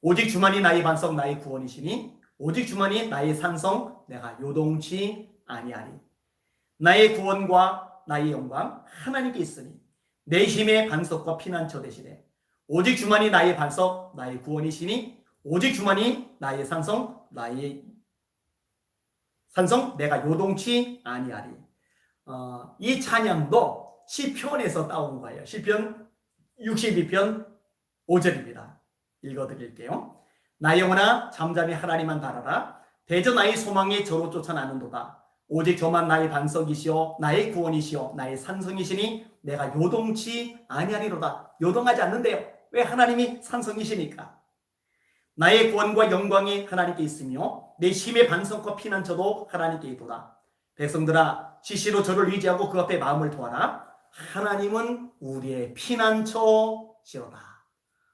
오직 주만이 나의 반석 나의 구원이시니 오직 주만이 나의 산성 내가 요동치 아니하리. 나의 구원과 나의 영광 하나님께 있으니 내 힘의 반석과 피난처 되시되 오직 주만이 나의 반석 나의 구원이시니 오직 주만이 나의 산성 나의 산성 내가 요동치 아니하리. 이 찬양도 시편에서 따온 거예요. 시편 62편 5절입니다. 읽어드릴게요. 나의 영혼아 잠잠히 하나님만 바라라. 대저 나의 소망이 저로 쫓아나는도다. 오직 저만 나의 반석이시오 나의 구원이시오 나의 산성이시니 내가 요동치 아니하리로다. 요동하지 않는데요. 왜? 하나님이 산성이시니까. 나의 구원과 영광이 하나님께 있으며 내 힘의 반석과 피난처도 하나님께 있도다. 백성들아 시시로 저를 의지하고 그 앞에 마음을 두어라. 하나님은 우리의 피난처시로다.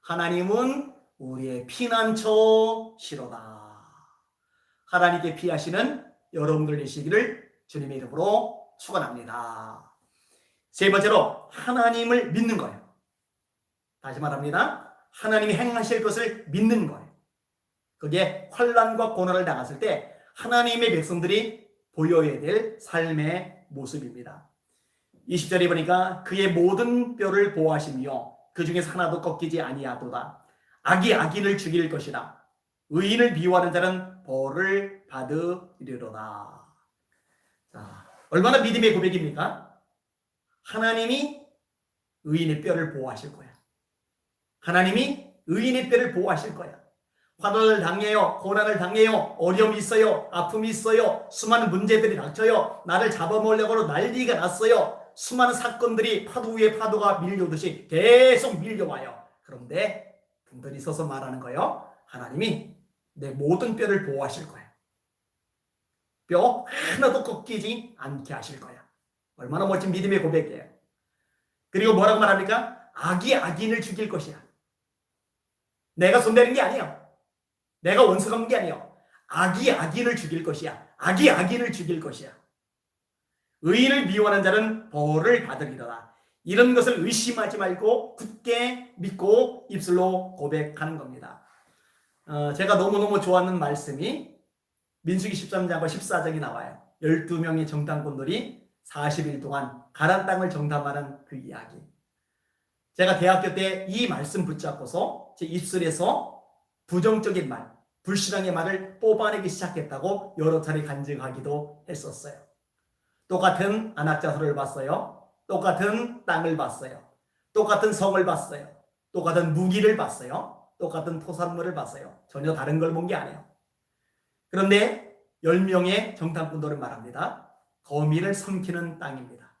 하나님은 우리의 피난처시로다. 하나님께 피하시는 여러분들 되시기를 주님의 이름으로 축원합니다. 세 번째로 하나님을 믿는 거예요. 다시 말합니다. 하나님이 행하실 것을 믿는 거예요. 그게 환난과 고난을 당했을 때 하나님의 백성들이 보여야 될 삶의 모습입니다. 20절에 보니까 그의 모든 뼈를 보호하시며 그 중에서 하나도 꺾이지 아니하도다. 악이 악인을 죽일 것이라. 의인을 미워하는 자는 벌을 받으리로다. 자, 얼마나 믿음의 고백입니까? 하나님이 의인의 뼈를 보호하실 거야. 하나님이 의인의 뼈를 보호하실 거야. 화난을 당해요. 고난을 당해요. 어려움이 있어요. 아픔이 있어요. 수많은 문제들이 닥쳐요. 나를 잡아먹으려고 난리가 났어요. 수많은 사건들이 파도 위에 파도가 밀려오듯이 계속 밀려와요. 그런데 분들이 서서 말하는 거예요. 하나님이 내 모든 뼈를 보호하실 거야. 뼈 하나도 꺾이지 않게 하실 거야. 얼마나 멋진 믿음의 고백이에요. 그리고 뭐라고 말합니까? 악이 악인을 죽일 것이야. 내가 손대는 게 아니에요. 내가 원수 갚는 게 아니에요. 악이 악인을 죽일 것이야. 악이 악인을 죽일 것이야. 의인을 미워하는 자는 벌을 받으리로다. 이런 것을 의심하지 말고 굳게 믿고 입술로 고백하는 겁니다. 제가 너무너무 좋아하는 말씀이 민수기 13장과 14장이 나와요. 12명의 정탐꾼들이 40일 동안 가나안 땅을 정탐하는 그 이야기. 제가 대학교 때 이 말씀 붙잡고서 제 입술에서 부정적인 말, 불신앙의 말을 뽑아내기 시작했다고 여러 차례 간증하기도 했었어요. 똑같은 안악자서를 봤어요. 똑같은 땅을 봤어요. 똑같은 성을 봤어요. 똑같은 무기를 봤어요. 똑같은 토산물을 봤어요. 전혀 다른 걸 본 게 아니에요. 그런데 10명의 정탐꾼들은 말합니다. 거민을 삼키는 땅입니다.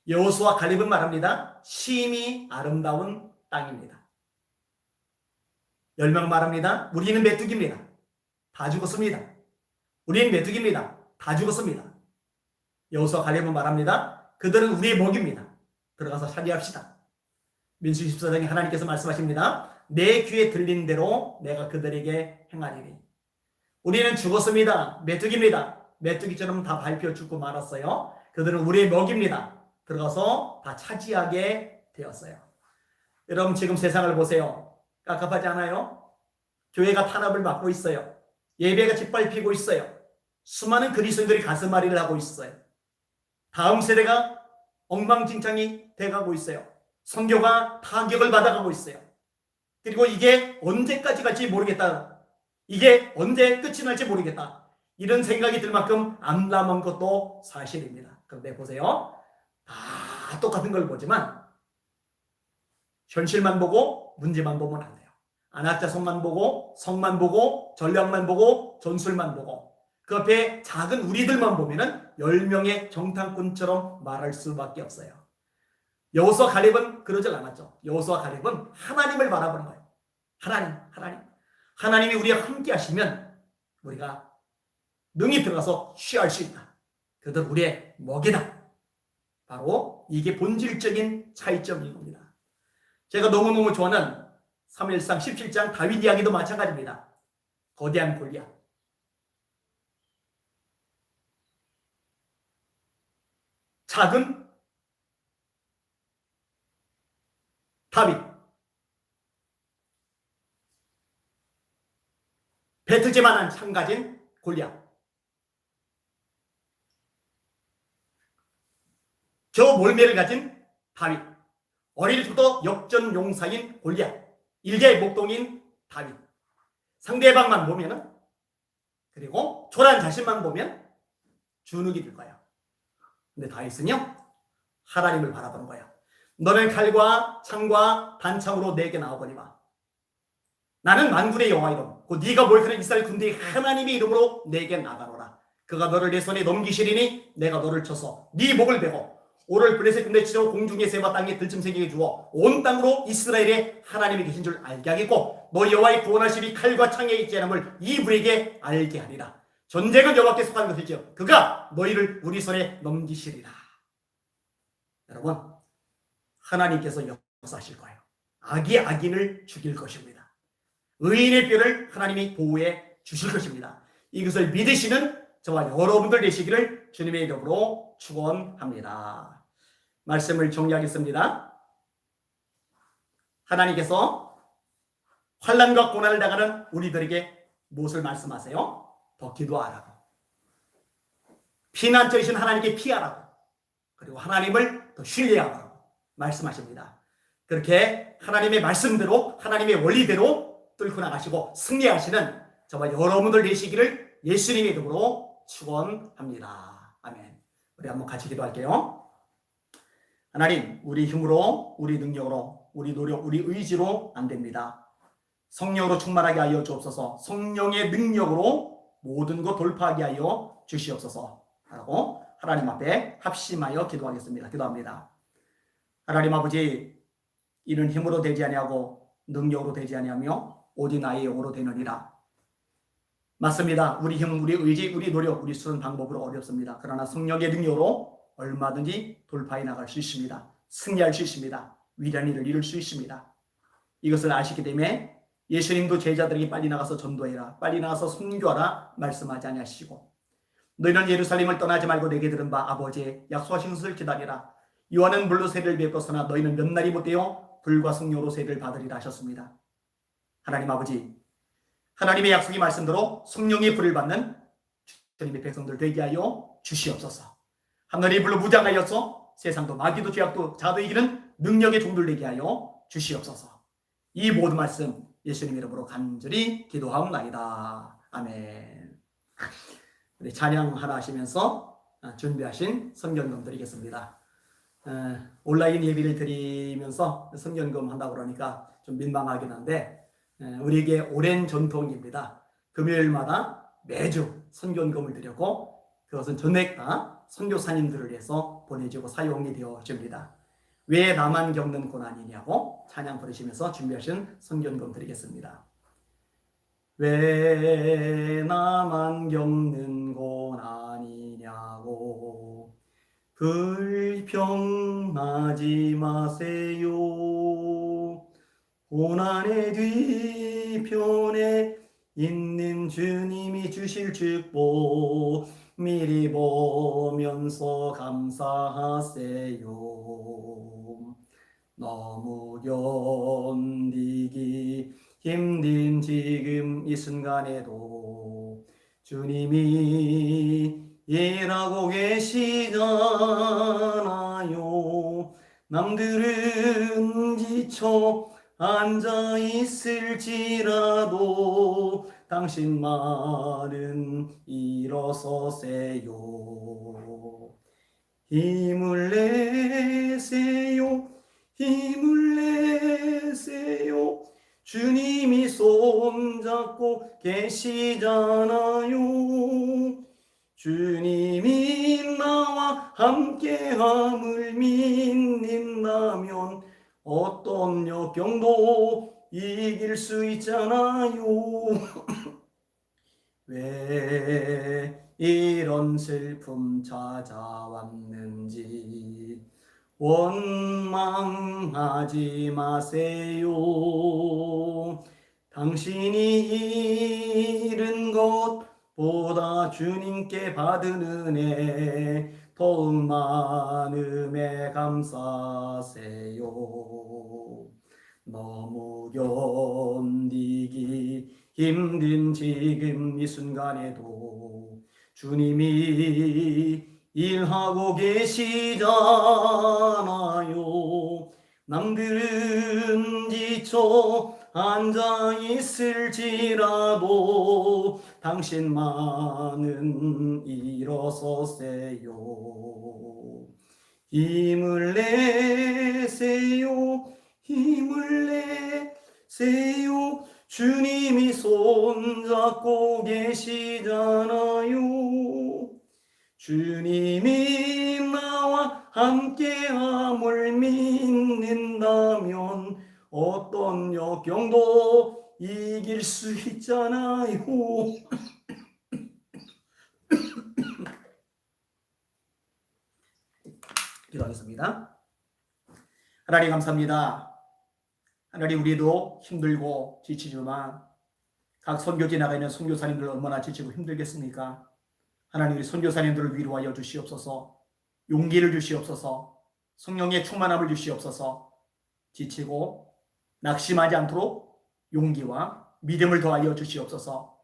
여호수아 갈렙은 말합니다. 심히 아름다운 땅입니다. 10명 말합니다. 우리는 메뚜기입니다. 다 죽었습니다. 우리는 메뚜기입니다. 다 죽었습니다. 여호수아 갈렙은 말합니다. 그들은 우리의 먹입니다. 들어가서 차지합시다. 민수기 14장에 하나님께서 말씀하십니다. 내 귀에 들린 대로 내가 그들에게 행하리니. 우리는 죽었습니다. 메뚜기입니다. 메뚜기처럼 다 밟혀 죽고 말았어요. 그들은 우리의 먹입니다. 들어가서 다 차지하게 되었어요. 여러분 지금 세상을 보세요. 깝깝하지 않아요? 교회가 탄압을 받고 있어요. 예배가 짓밟히고 있어요. 수많은 그리스도인들이 가슴앓이를 하고 있어요. 다음 세대가 엉망진창이 돼가고 있어요. 선교가 타격을 받아가고 있어요. 그리고 이게 언제까지 갈지 모르겠다. 이게 언제 끝이 날지 모르겠다. 이런 생각이 들 만큼 안 남은 것도 사실입니다. 그런데 보세요. 다 똑같은 걸 보지만 현실만 보고 문제만 보면 안 돼요. 안악자손만 보고 성만 보고 전략만 보고 전술만 보고 그 앞에 작은 우리들만 보면은 10명의 정탐꾼처럼 말할 수밖에 없어요. 여호수아 갈렙은 그러질 않았죠. 여호수아 갈렙은 하나님을 바라보는 거예요. 하나님이 우리와 함께 하시면 우리가 능히 들어가서 취할 수 있다. 그들 우리의 먹이다. 바로 이게 본질적인 차이점인 겁니다. 제가 너무너무 좋아하는 사무엘상 17장 다윗 이야기도 마찬가지입니다. 거대한 골리앗. 작은 다윗. 배트제만한 창 가진 골리앗. 저 몰매를 가진 다윗. 어릴 때부터 역전 용사인 골리앗. 일개 목동인 다윗. 상대방만 보면은 그리고 초라한 자신만 보면 주눅이 들 거예요. 근데 다윗은요 하나님을 바라보는 거예요. 너는 칼과 창과 단창으로 내게 나오거니와 나는 만군의 여호와 이름 곧 네가 모욕하는 이스라엘 군대의 하나님의 이름으로 내게 나가노라. 그가 너를 내 손에 넘기시리니 내가 너를 쳐서 네 목을 베고 오를 블레셋 군대 치러 공중의 새와 땅에 들짐승에게 주어 온 땅으로 이스라엘의 하나님이 계신 줄 알게 하겠고 너 여호와의 구원하심이 칼과 창에 있지 않음을 이불에게 알게 하리라. 전쟁은 여호와께 속하는 것이지요 그가 너희를 우리 손에 넘기시리라. 여러분 하나님께서 역사하실 거예요. 악이 악인을 죽일 것입니다. 의인의 뼈를 하나님이 보호해 주실 것입니다. 이것을 믿으시는 저와 여러분들 되시기를 주님의 이름으로 축원합니다. 말씀을 정리하겠습니다. 하나님께서 환난과 고난을 당하는 우리들에게 무엇을 말씀하세요? 더 기도하라고. 피난처이신 하나님께 피하라고. 그리고 하나님을 더 신뢰하라고 말씀하십니다. 그렇게 하나님의 말씀대로 하나님의 원리대로 뚫고 나가시고 승리하시는 저와 여러분들 되시기를 예수님의 이름으로 축원합니다. 아멘. 우리 한번 같이 기도할게요. 하나님, 우리 힘으로, 우리 능력으로, 우리 노력, 우리 의지로 안 됩니다. 성령으로 충만하게 하여 주옵소서. 성령의 능력으로 모든 것 돌파하게 하여 주시옵소서. 라고 하나님 앞에 합심하여 기도하겠습니다. 기도합니다. 하나님 아버지, 이는 힘으로 되지 아니하고 능력으로 되지 아니하며 오직 나의 영으로 되느니라. 맞습니다. 우리 힘, 우리 의지, 우리 노력, 우리 쓰는 방법으로 어렵습니다. 그러나 성령의 능력으로 얼마든지 돌파해 나갈 수 있습니다. 승리할 수 있습니다. 위대한 일을 이룰 수 있습니다. 이것을 아시기 때문에 예수님도 제자들에게 빨리 나가서 전도해라, 빨리 나가서 선교하라 말씀하지 아니하시고 너희는 예루살렘을 떠나지 말고 내게 들은 바 아버지의 약속하신 것을 기다리라. 요한은 물로 세례를 베었으나 너희는 몇 날이 못되어 불과 성령으로 세례를 받으리라 하셨습니다. 하나님 아버지, 하나님의 약속의 말씀대로 성령의 불을 받는 주님의 백성들 되게 하여 주시옵소서. 하늘의 불로 무장하여서 세상도 마귀도 죄악도 자도 이기는 능력의 종들 되게 하여 주시옵소서. 이 모든 말씀 예수님 이름으로 간절히 기도하옵나이다. 아멘. 우리 찬양 하나 하시면서 준비하신 성경금 드리겠습니다. 온라인 예배를 드리면서 성경금 한다고 그러니까 좀 민망하긴 한데 우리에게 오랜 전통입니다. 금요일마다 매주 선교금을 드렸고 그것은 전액 다 선교사님들을 위해서 보내주고 사용이 되어집니다. 왜 나만 겪는 고난이냐고 찬양 부르시면서 준비하신 선교금 드리겠습니다. 왜 나만 겪는 고난이냐고 불평하지 마세요. 고난의 뒤편에 있는 주님이 주실 축복 미리 보면서 감사하세요. 너무 견디기 힘든 지금 이 순간에도 주님이 일하고 계시잖아요. 남들은 지쳐 앉아 있을지라도 당신만은 일어서세요. 힘을 내세요. 힘을 내세요. 주님이 손잡고 계시잖아요. 주님이 나와 함께함을 믿는다면 어떤 역경도 이길 수 있잖아요. 왜 이런 슬픔 찾아왔는지 원망하지 마세요. 당신이 잃은 것보다 주님께 받은 은혜 더욱 많음에 감사하세요. 너무 견디기 힘든 지금 이 순간에도 주님이 일하고 계시잖아요. 남들은 지쳐 앉아 있을지라도 당신만은 일어서세요. 힘을 내세요. 힘을 내세요. 주님이 손잡고 계시잖아요. 주님이 나와 함께함을 믿는다면 어떤 역경도 이길 수 있잖아요. 기도하겠습니다. 하나님 감사합니다. 하나님 우리도 힘들고 지치지만 각 선교지 나가 있는 선교사님들 얼마나 지치고 힘들겠습니까? 하나님 우리 선교사님들을 위로하여 주시옵소서. 용기를 주시옵소서. 성령의 충만함을 주시옵소서. 지치고 낙심하지 않도록 용기와 믿음을 더하여 주시옵소서.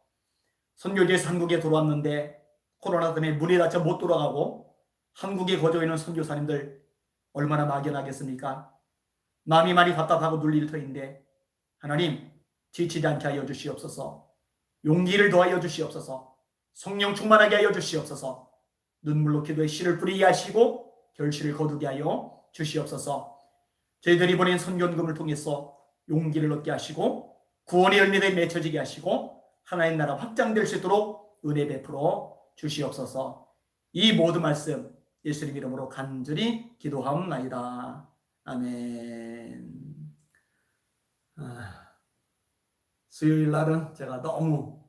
선교지에서 한국에 돌아왔는데 코로나 때문에 문이 닫혀 못 돌아가고 한국에 거주해 있는 선교사님들 얼마나 막연하겠습니까? 마음이 많이 답답하고 눌릴 터인데 하나님 지치지 않게 하여 주시옵소서. 용기를 더하여 주시옵소서. 성령 충만하게 하여 주시옵소서. 눈물로 기도에 씨를 뿌리게 하시고 결실을 거두게 하여 주시옵소서. 저희들이 보낸 선견금을 통해서 용기를 얻게 하시고 구원의 열매에 맺혀지게 하시고 하나님 나라 확장될 수 있도록 은혜 베풀어 주시옵소서. 이 모든 말씀 예수님 이름으로 간절히 기도하옵나이다. 아멘. 수요일 날은 제가 너무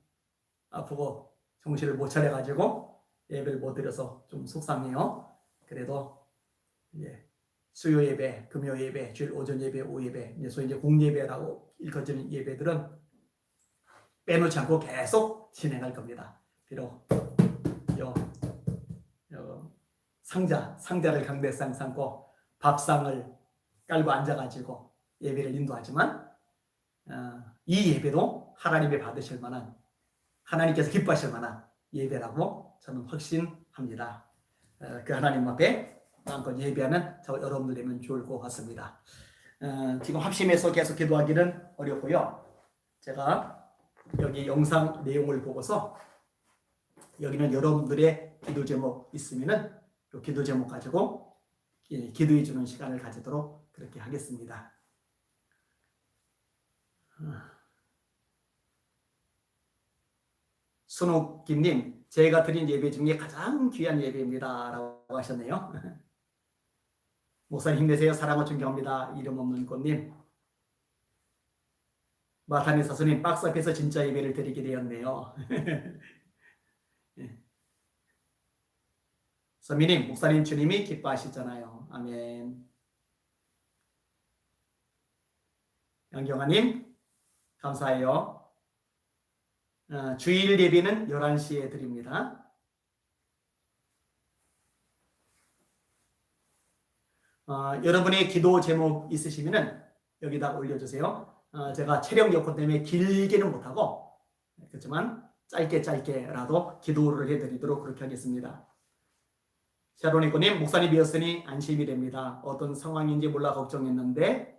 아프고 정신을 못 차려가지고 예배를 못 드려서 좀 속상해요. 그래도 수요 예배, 금요 예배, 주일 오전 예배, 오후 예배, 소위 공예배라고 일컬어지는 예배들은 빼놓지 않고 계속 진행할 겁니다. 비록 상자를 강대상 삼고 밥상을 깔고 앉아가지고 예배를 인도하지만 이 예배도 하나님이 받으실 만한, 하나님께서 기뻐하실 만한 예배라고 저는 확신합니다. 그 하나님 앞에 마음껏 예배하는 저 여러분들 되면 좋을 것 같습니다. 지금 합심해서 계속 기도하기는 어렵고요. 제가 여기 영상 내용을 보고서 여기는 여러분들의 기도 제목 있으면은 그 기도 제목 가지고 기도해 주는 시간을 가지도록 그렇게 하겠습니다. 손옥김님, 제가 드린 예배 중에 가장 귀한 예배입니다 라고 하셨네요. 목사님 힘내세요. 사랑을 존경합니다. 이름 없는 꽃님. 마타니 사수님, 박스 앞에서 진짜 예배를 드리게 되었네요. 서미님, 목사님 주님이 기뻐하시잖아요. 아멘. 양경아님, 감사해요. 주일 예배는 11시에 드립니다. 여러분의 기도 제목 있으시면 여기다 올려주세요. 제가 체력 여건 때문에 길게는 못하고 그렇지만 짧게라도 기도를 해드리도록 그렇게 하겠습니다. 샤로니코님, 목사님 이었으니 안심이 됩니다. 어떤 상황인지 몰라 걱정했는데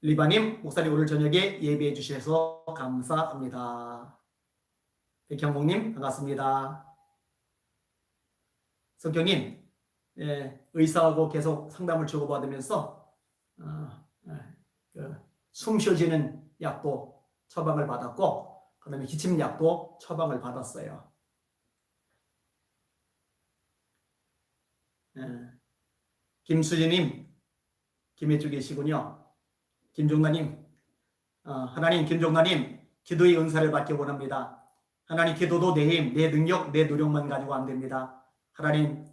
리바님, 목사님 오늘 저녁에 예배해 주셔서 감사합니다. 백형봉님, 반갑습니다. 성경님, 의사하고 계속 상담을 주고받으면서 숨 쉬어지는 약도 처방을 받았고 그 다음에 기침약도 처방을 받았어요. 김수진님, 김해주 계시군요. 김종나님, 하나님 김종나님 기도의 은사를 받기 원합니다. 하나님 기도도 내 힘, 내 능력, 내 노력만 가지고 안 됩니다. 하나님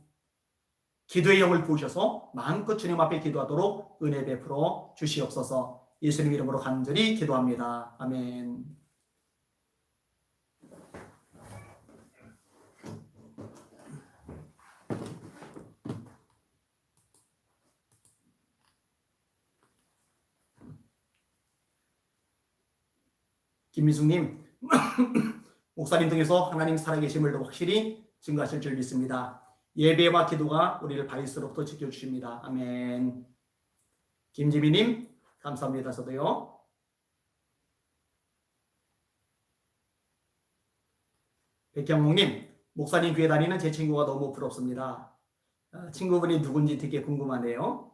기도의 영을 부으셔서 마음껏 주님 앞에 기도하도록 은혜 베풀어 주시옵소서. 예수님 이름으로 간절히 기도합니다. 아멘. 김미숙님, 목사님 통해서 하나님 살아계심을 확실히 증거하실 줄 믿습니다. 예배와 기도가 우리를 바위스럽게 지켜주십니다. 아멘. 김지미님, 감사합니다. 저도요. 백경목님, 목사님 교회 다니는 제 친구가 너무 부럽습니다. 친구분이 누군지 되게 궁금하네요.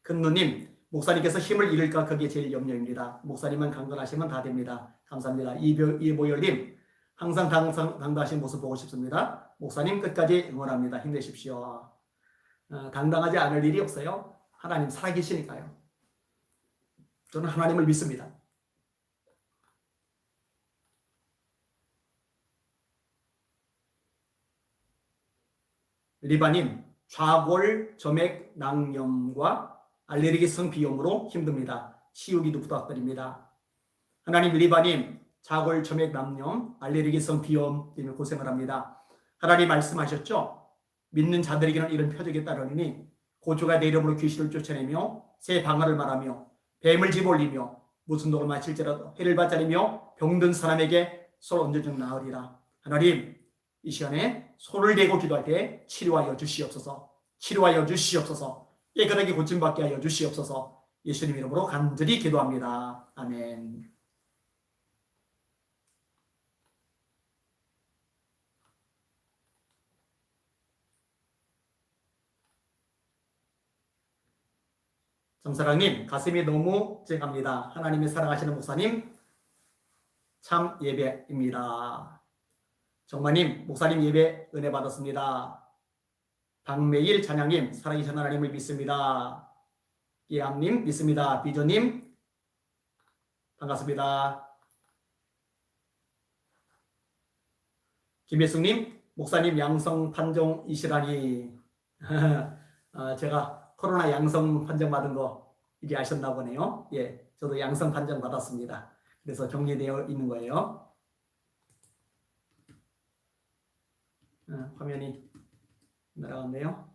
큰누님, 목사님께서 힘을 잃을까 그게 제일 염려입니다. 목사님만 강건하시면 다 됩니다. 감사합니다. 이보열님, 항상 당당하신 모습 보고 싶습니다. 목사님 끝까지 응원합니다. 힘내십시오. 당당하지 않을 일이 없어요. 하나님 살아계시니까요. 저는 하나님을 믿습니다. 리바님, 좌골 점액 낭염과 알레르기성 비염으로 힘듭니다. 치유기도 부탁드립니다. 하나님, 리바님, 좌골 점액 낭염, 알레르기성 비염 때문에 고생을 합니다. 하나님 말씀하셨죠? 믿는 자들에게는 이런 표적이 따르니 고조가 내 이름으로 귀신을 쫓아내며 새 방언을 말하며 뱀을 집어올리며 무슨 독을 마실지라도 해를 받자리며 병든 사람에게 손 얹어주는 나으리라. 하나님, 이 시간에 손을 대고 기도할 때 치료하여 주시옵소서. 치료하여 주시옵소서. 깨끗하게 고침받게 하여 주시옵소서. 예수님 이름으로 간절히 기도합니다. 아멘. 정사랑님, 가슴이 너무 찡합니다. 하나님의 사랑하시는 목사님, 참 예배입니다. 정마님, 목사님 예배 은혜 받았습니다. 박매일 찬양님, 살아계신 하나님을 믿습니다. 예암님 믿습니다. 비조님 반갑습니다. 김혜숙님, 목사님 양성 판정이시라니 제가 코로나 양성 판정 받은 거 이제 아셨나 보네요. 예, 저도 양성 판정 받았습니다. 그래서 격리되어 있는 거예요. 화면이 날아갔네요.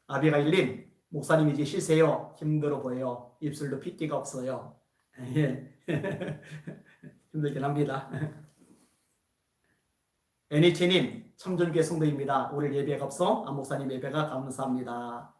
아비가일님, 목사님 이제 쉬세요. 힘들어 보여요. 입술도 핏기가 없어요. 예. 힘들긴 합니다. NH님, 참전교회 성도입니다. 오늘 예배가 없어 안 목사님 예배가 감사합니다.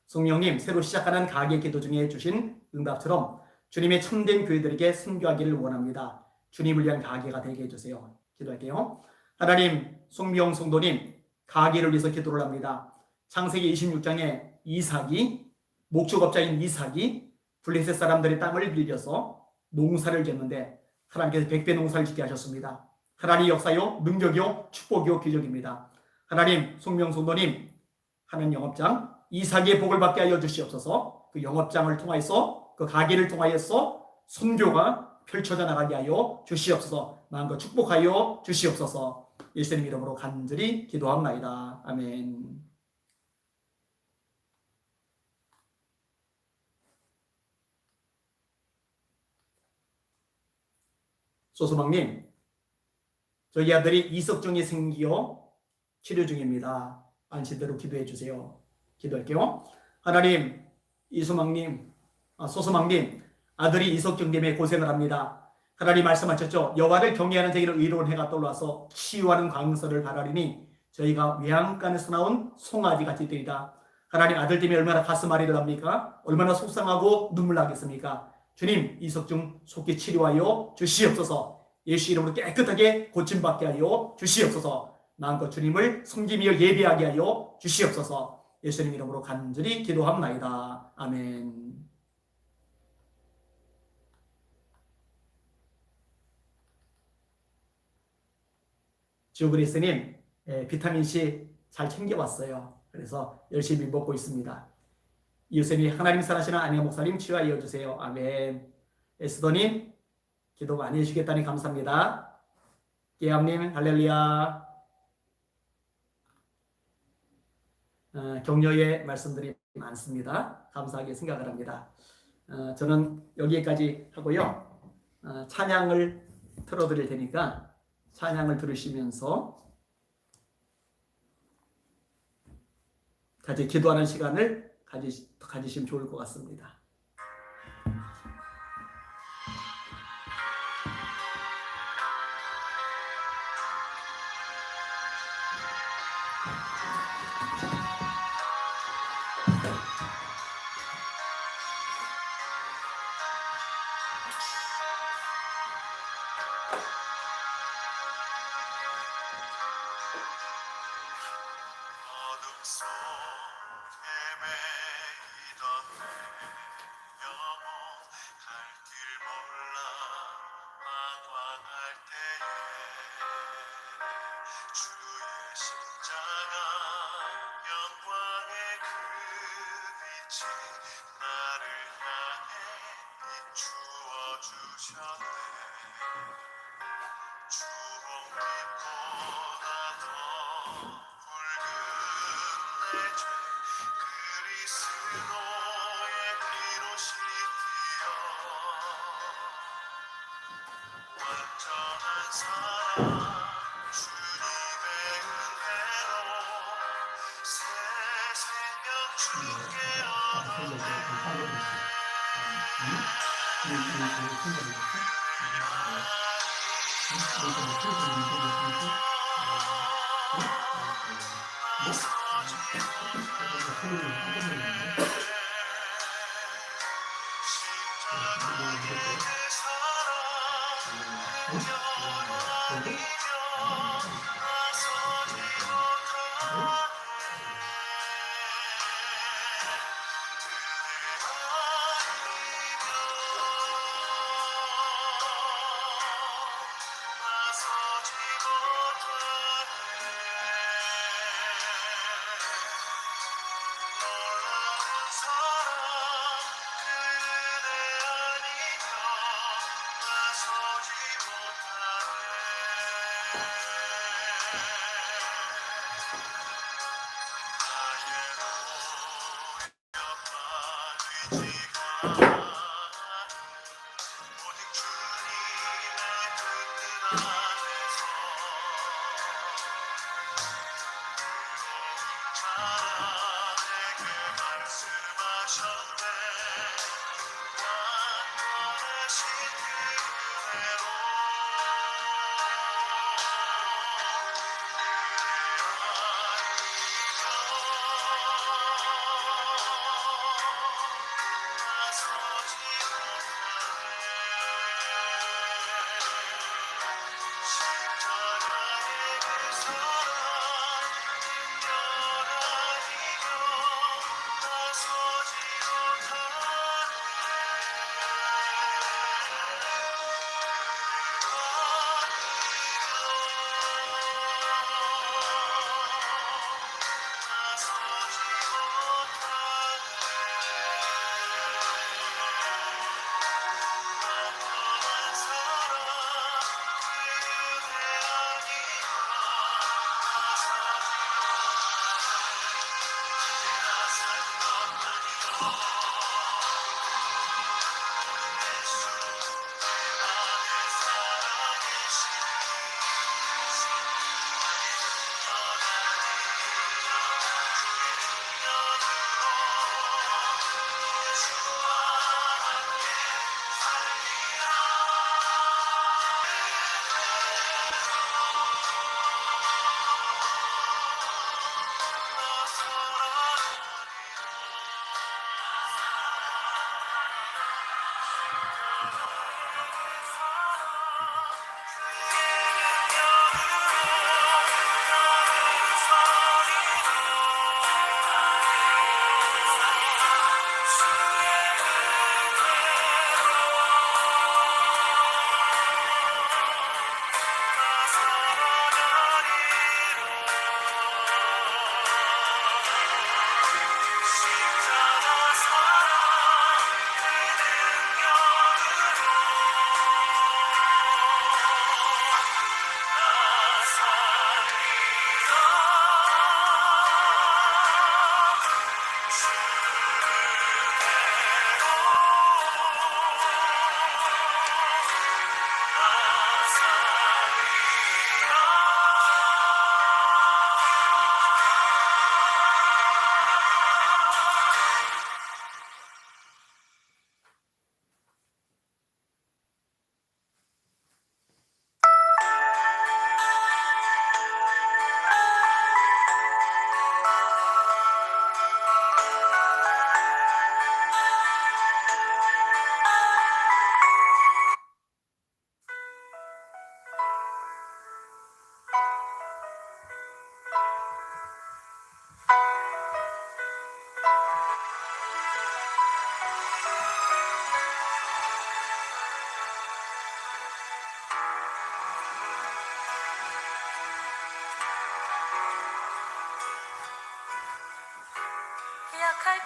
송영님, 새로 시작하는 가게 기도 중에 주신 응답처럼 주님의 참된 교회들에게 순교하기를 원합니다. 주님을 위한 가게가 되게 해주세요. 기도할게요. 하나님, 송미영 성도님, 가게를 위해서 기도를 합니다. 창세기 26장에 이삭이, 목축업자인 이삭이 블레셋 사람들의 땅을 빌려서 농사를 짓는데 하나님께서 100배 농사를 짓게 하셨습니다. 하나님 역사요, 능력이요, 축복이요, 기적입니다. 하나님, 송명 성도님, 하는 영업장 이삭의 복을 받게 하여 주시옵소서. 그 영업장을 통하여서, 그 가게를 통하여서 선교가 펼쳐져 나가게 하여 주시옵소서. 마음껏 축복하여 주시옵소서. 예수님 이름으로 간절히 기도합나이다. 아멘. 소소망님, 저희 아들이 이석증이 생기어 치료 중입니다. 안심대로 기도해 주세요. 기도할게요. 하나님, 이소망님, 소소망님, 아들이 이석증 때문에 고생을 합니다. 하나님 말씀하셨죠. 여호와를 경외하는 자에게는 의로운 해가 떠올라서 치유하는 광서를 바라리니 저희가 외양간에서 나온 송아지 같이 되리다. 하나님, 아들 때문에 얼마나 가슴 아리를 합니까? 얼마나 속상하고 눈물 나겠습니까? 주님, 이석증 속히 치료하여 주시옵소서. 예수 이름으로 깨끗하게 고침받게 하여 주시옵소서. 마음껏 주님을 섬기며 예배하게 하여 주시옵소서. 예수님 이름으로 간절히 기도합나이다. 아멘. 주그리스님, 비타민C 잘 챙겨왔어요. 그래서 열심히 먹고 있습니다. 이웃쌤이 하나님 사랑하시는 안녕 목사님 치유하여 주세요. 아멘. 에스더님, 기도 많이 해주시겠다니 감사합니다. 깨암님, 할렐루야. 격려의 말씀들이 많습니다. 감사하게 생각을 합니다. 저는 여기까지 하고요. 찬양을 틀어드릴 테니까 찬양을 들으시면서 같이 기도하는 시간을 가지시면 좋을 것 같습니다.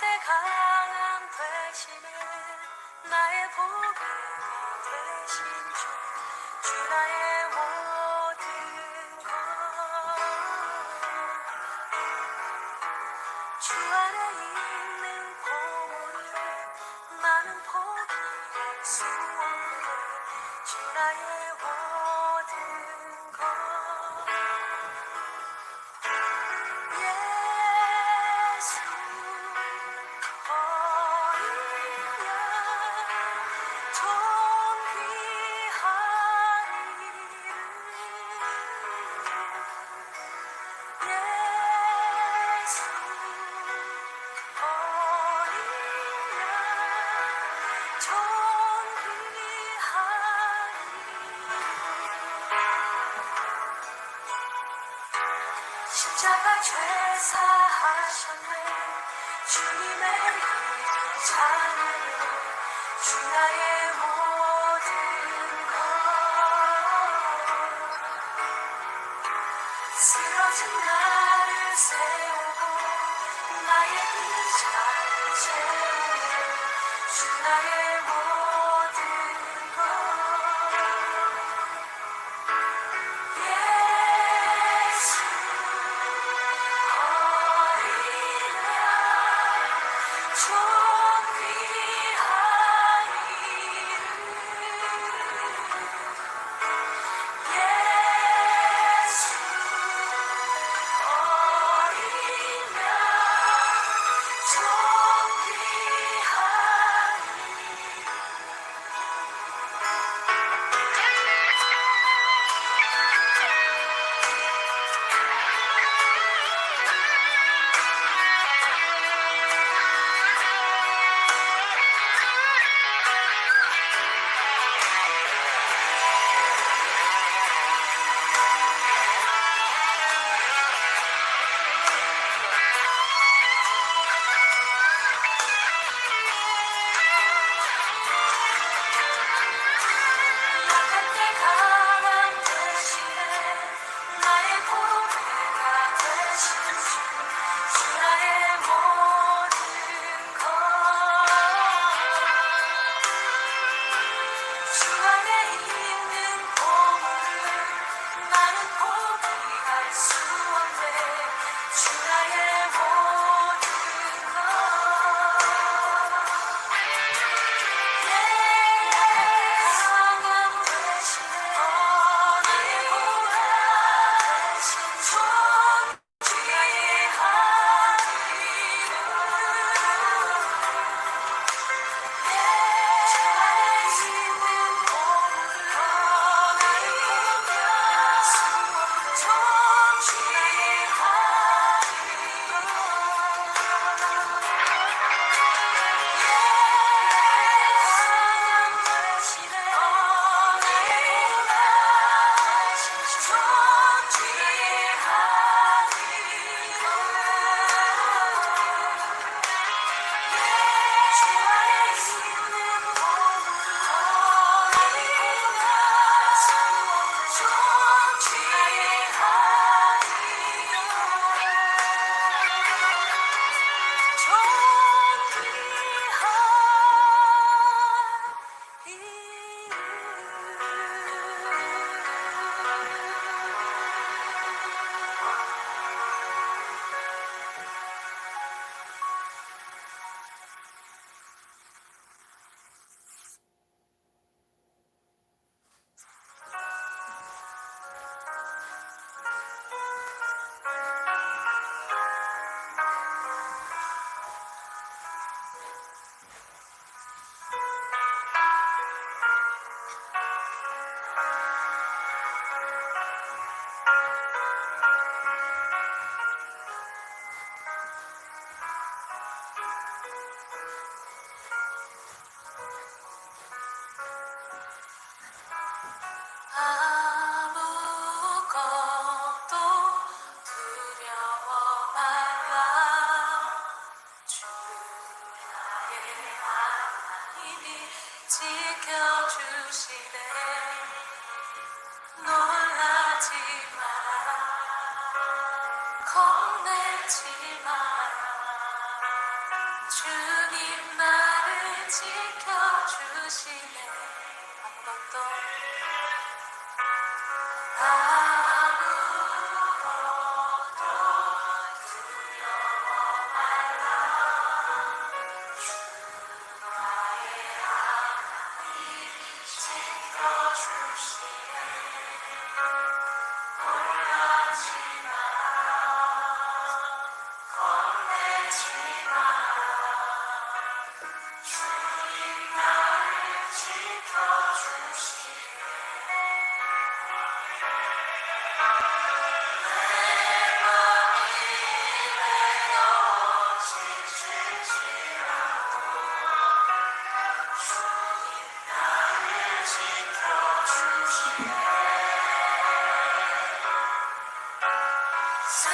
때 강한 대신에 나의 복이 되신 주 나의 모든 것 주 안에 있는 보물을 나는 포기할 수 없네 주 나의 모든 것 예수 어리냐 돈 귀한 이름 예수 어리냐 돈 귀한 십자가 죄사하셨네 주님의 이름 찬양해 주 나의 모든 것 쓰러진 나를 세우고 나의 의자를 채우네 주 나의 모든 것 예수 어리냐 좀 귀한 이름 예수 어리냐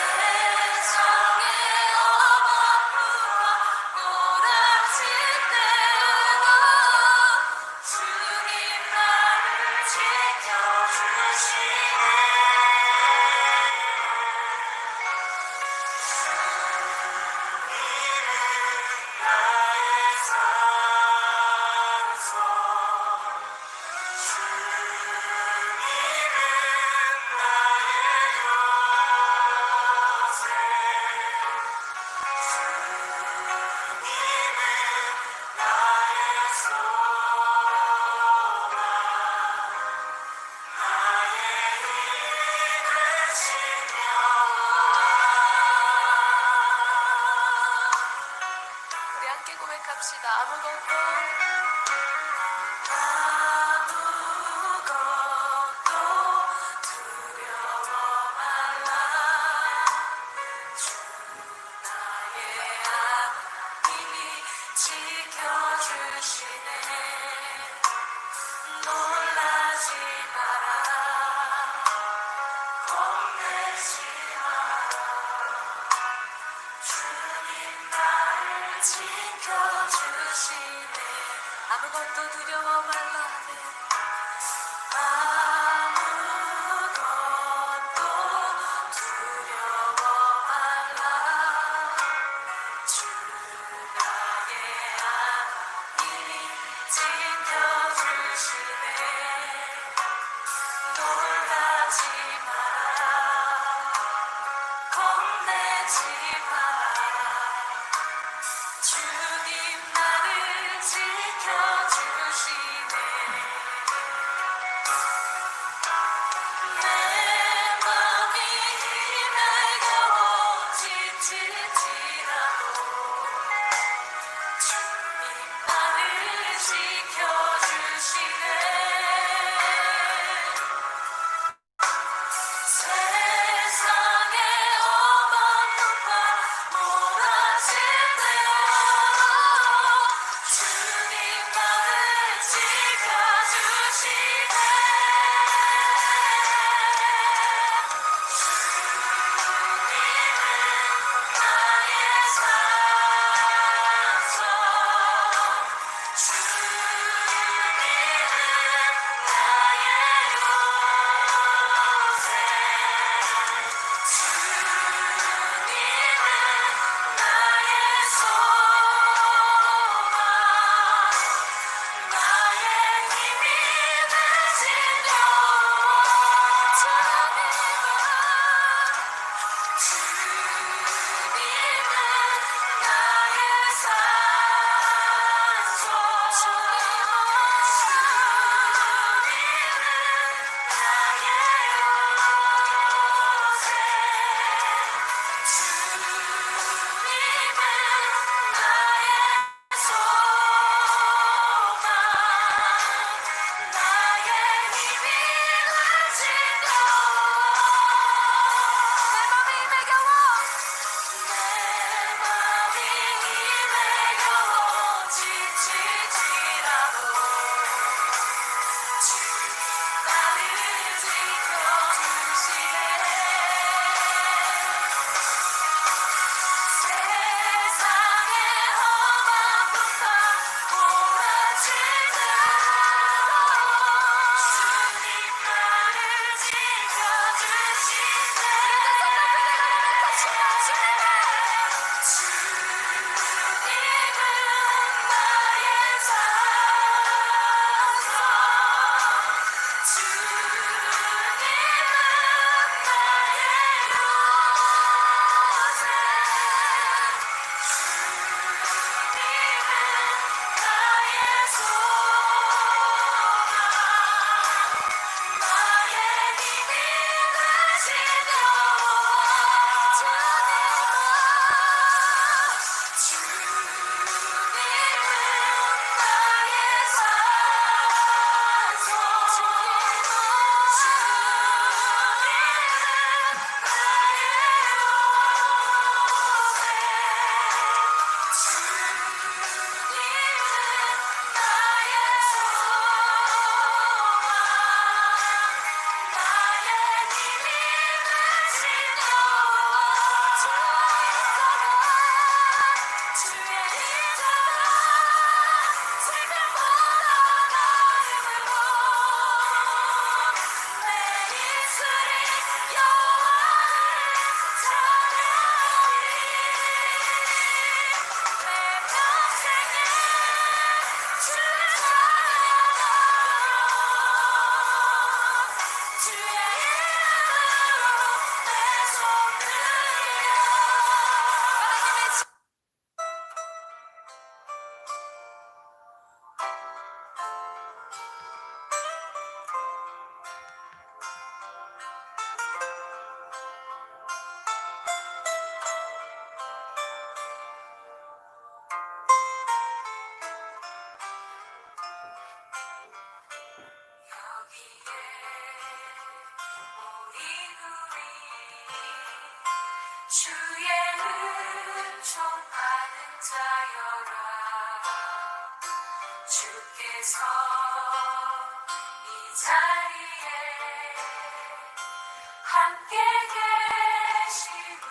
세상의 어마부와 노랗질 때도 주님 나를 지켜주시네. 나의 산소 우리 함께 고백합시다. 아무것도 두려워 말라. 주 나의 하나님이 지켜주시네. 놀라지 마라. 겁내지 마라. 주님 나를 지켜주시네. 아무것도 두려워 말라. 아무것도 두려워 말라. 주 나의 하나님이 지켜주시네. 놀라지 마라. 겁내지 마라. 주님 나를 지켜주시네. 내 맘이 힘에 겨워 지칠지라도 주님 나를 지켜주시네. 서 이 자리에 함께 계심을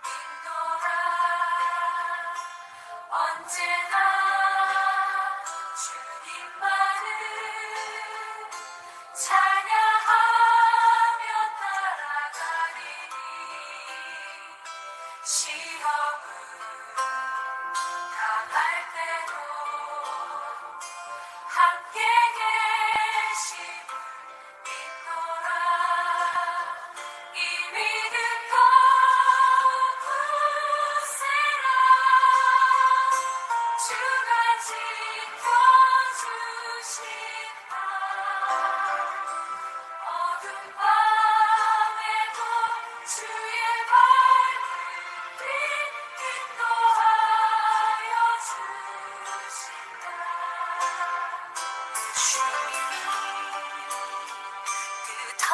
믿노라. 언제나 주님만을 찬양하며 따라가리니 시험을 당할 때도 함께 계심을 믿노라. 이 믿음 거두세라. 주가 지켜주신다. 어둠 밤에도 주의 밝은 빛 인도하여 주신다. 주님이 뜻하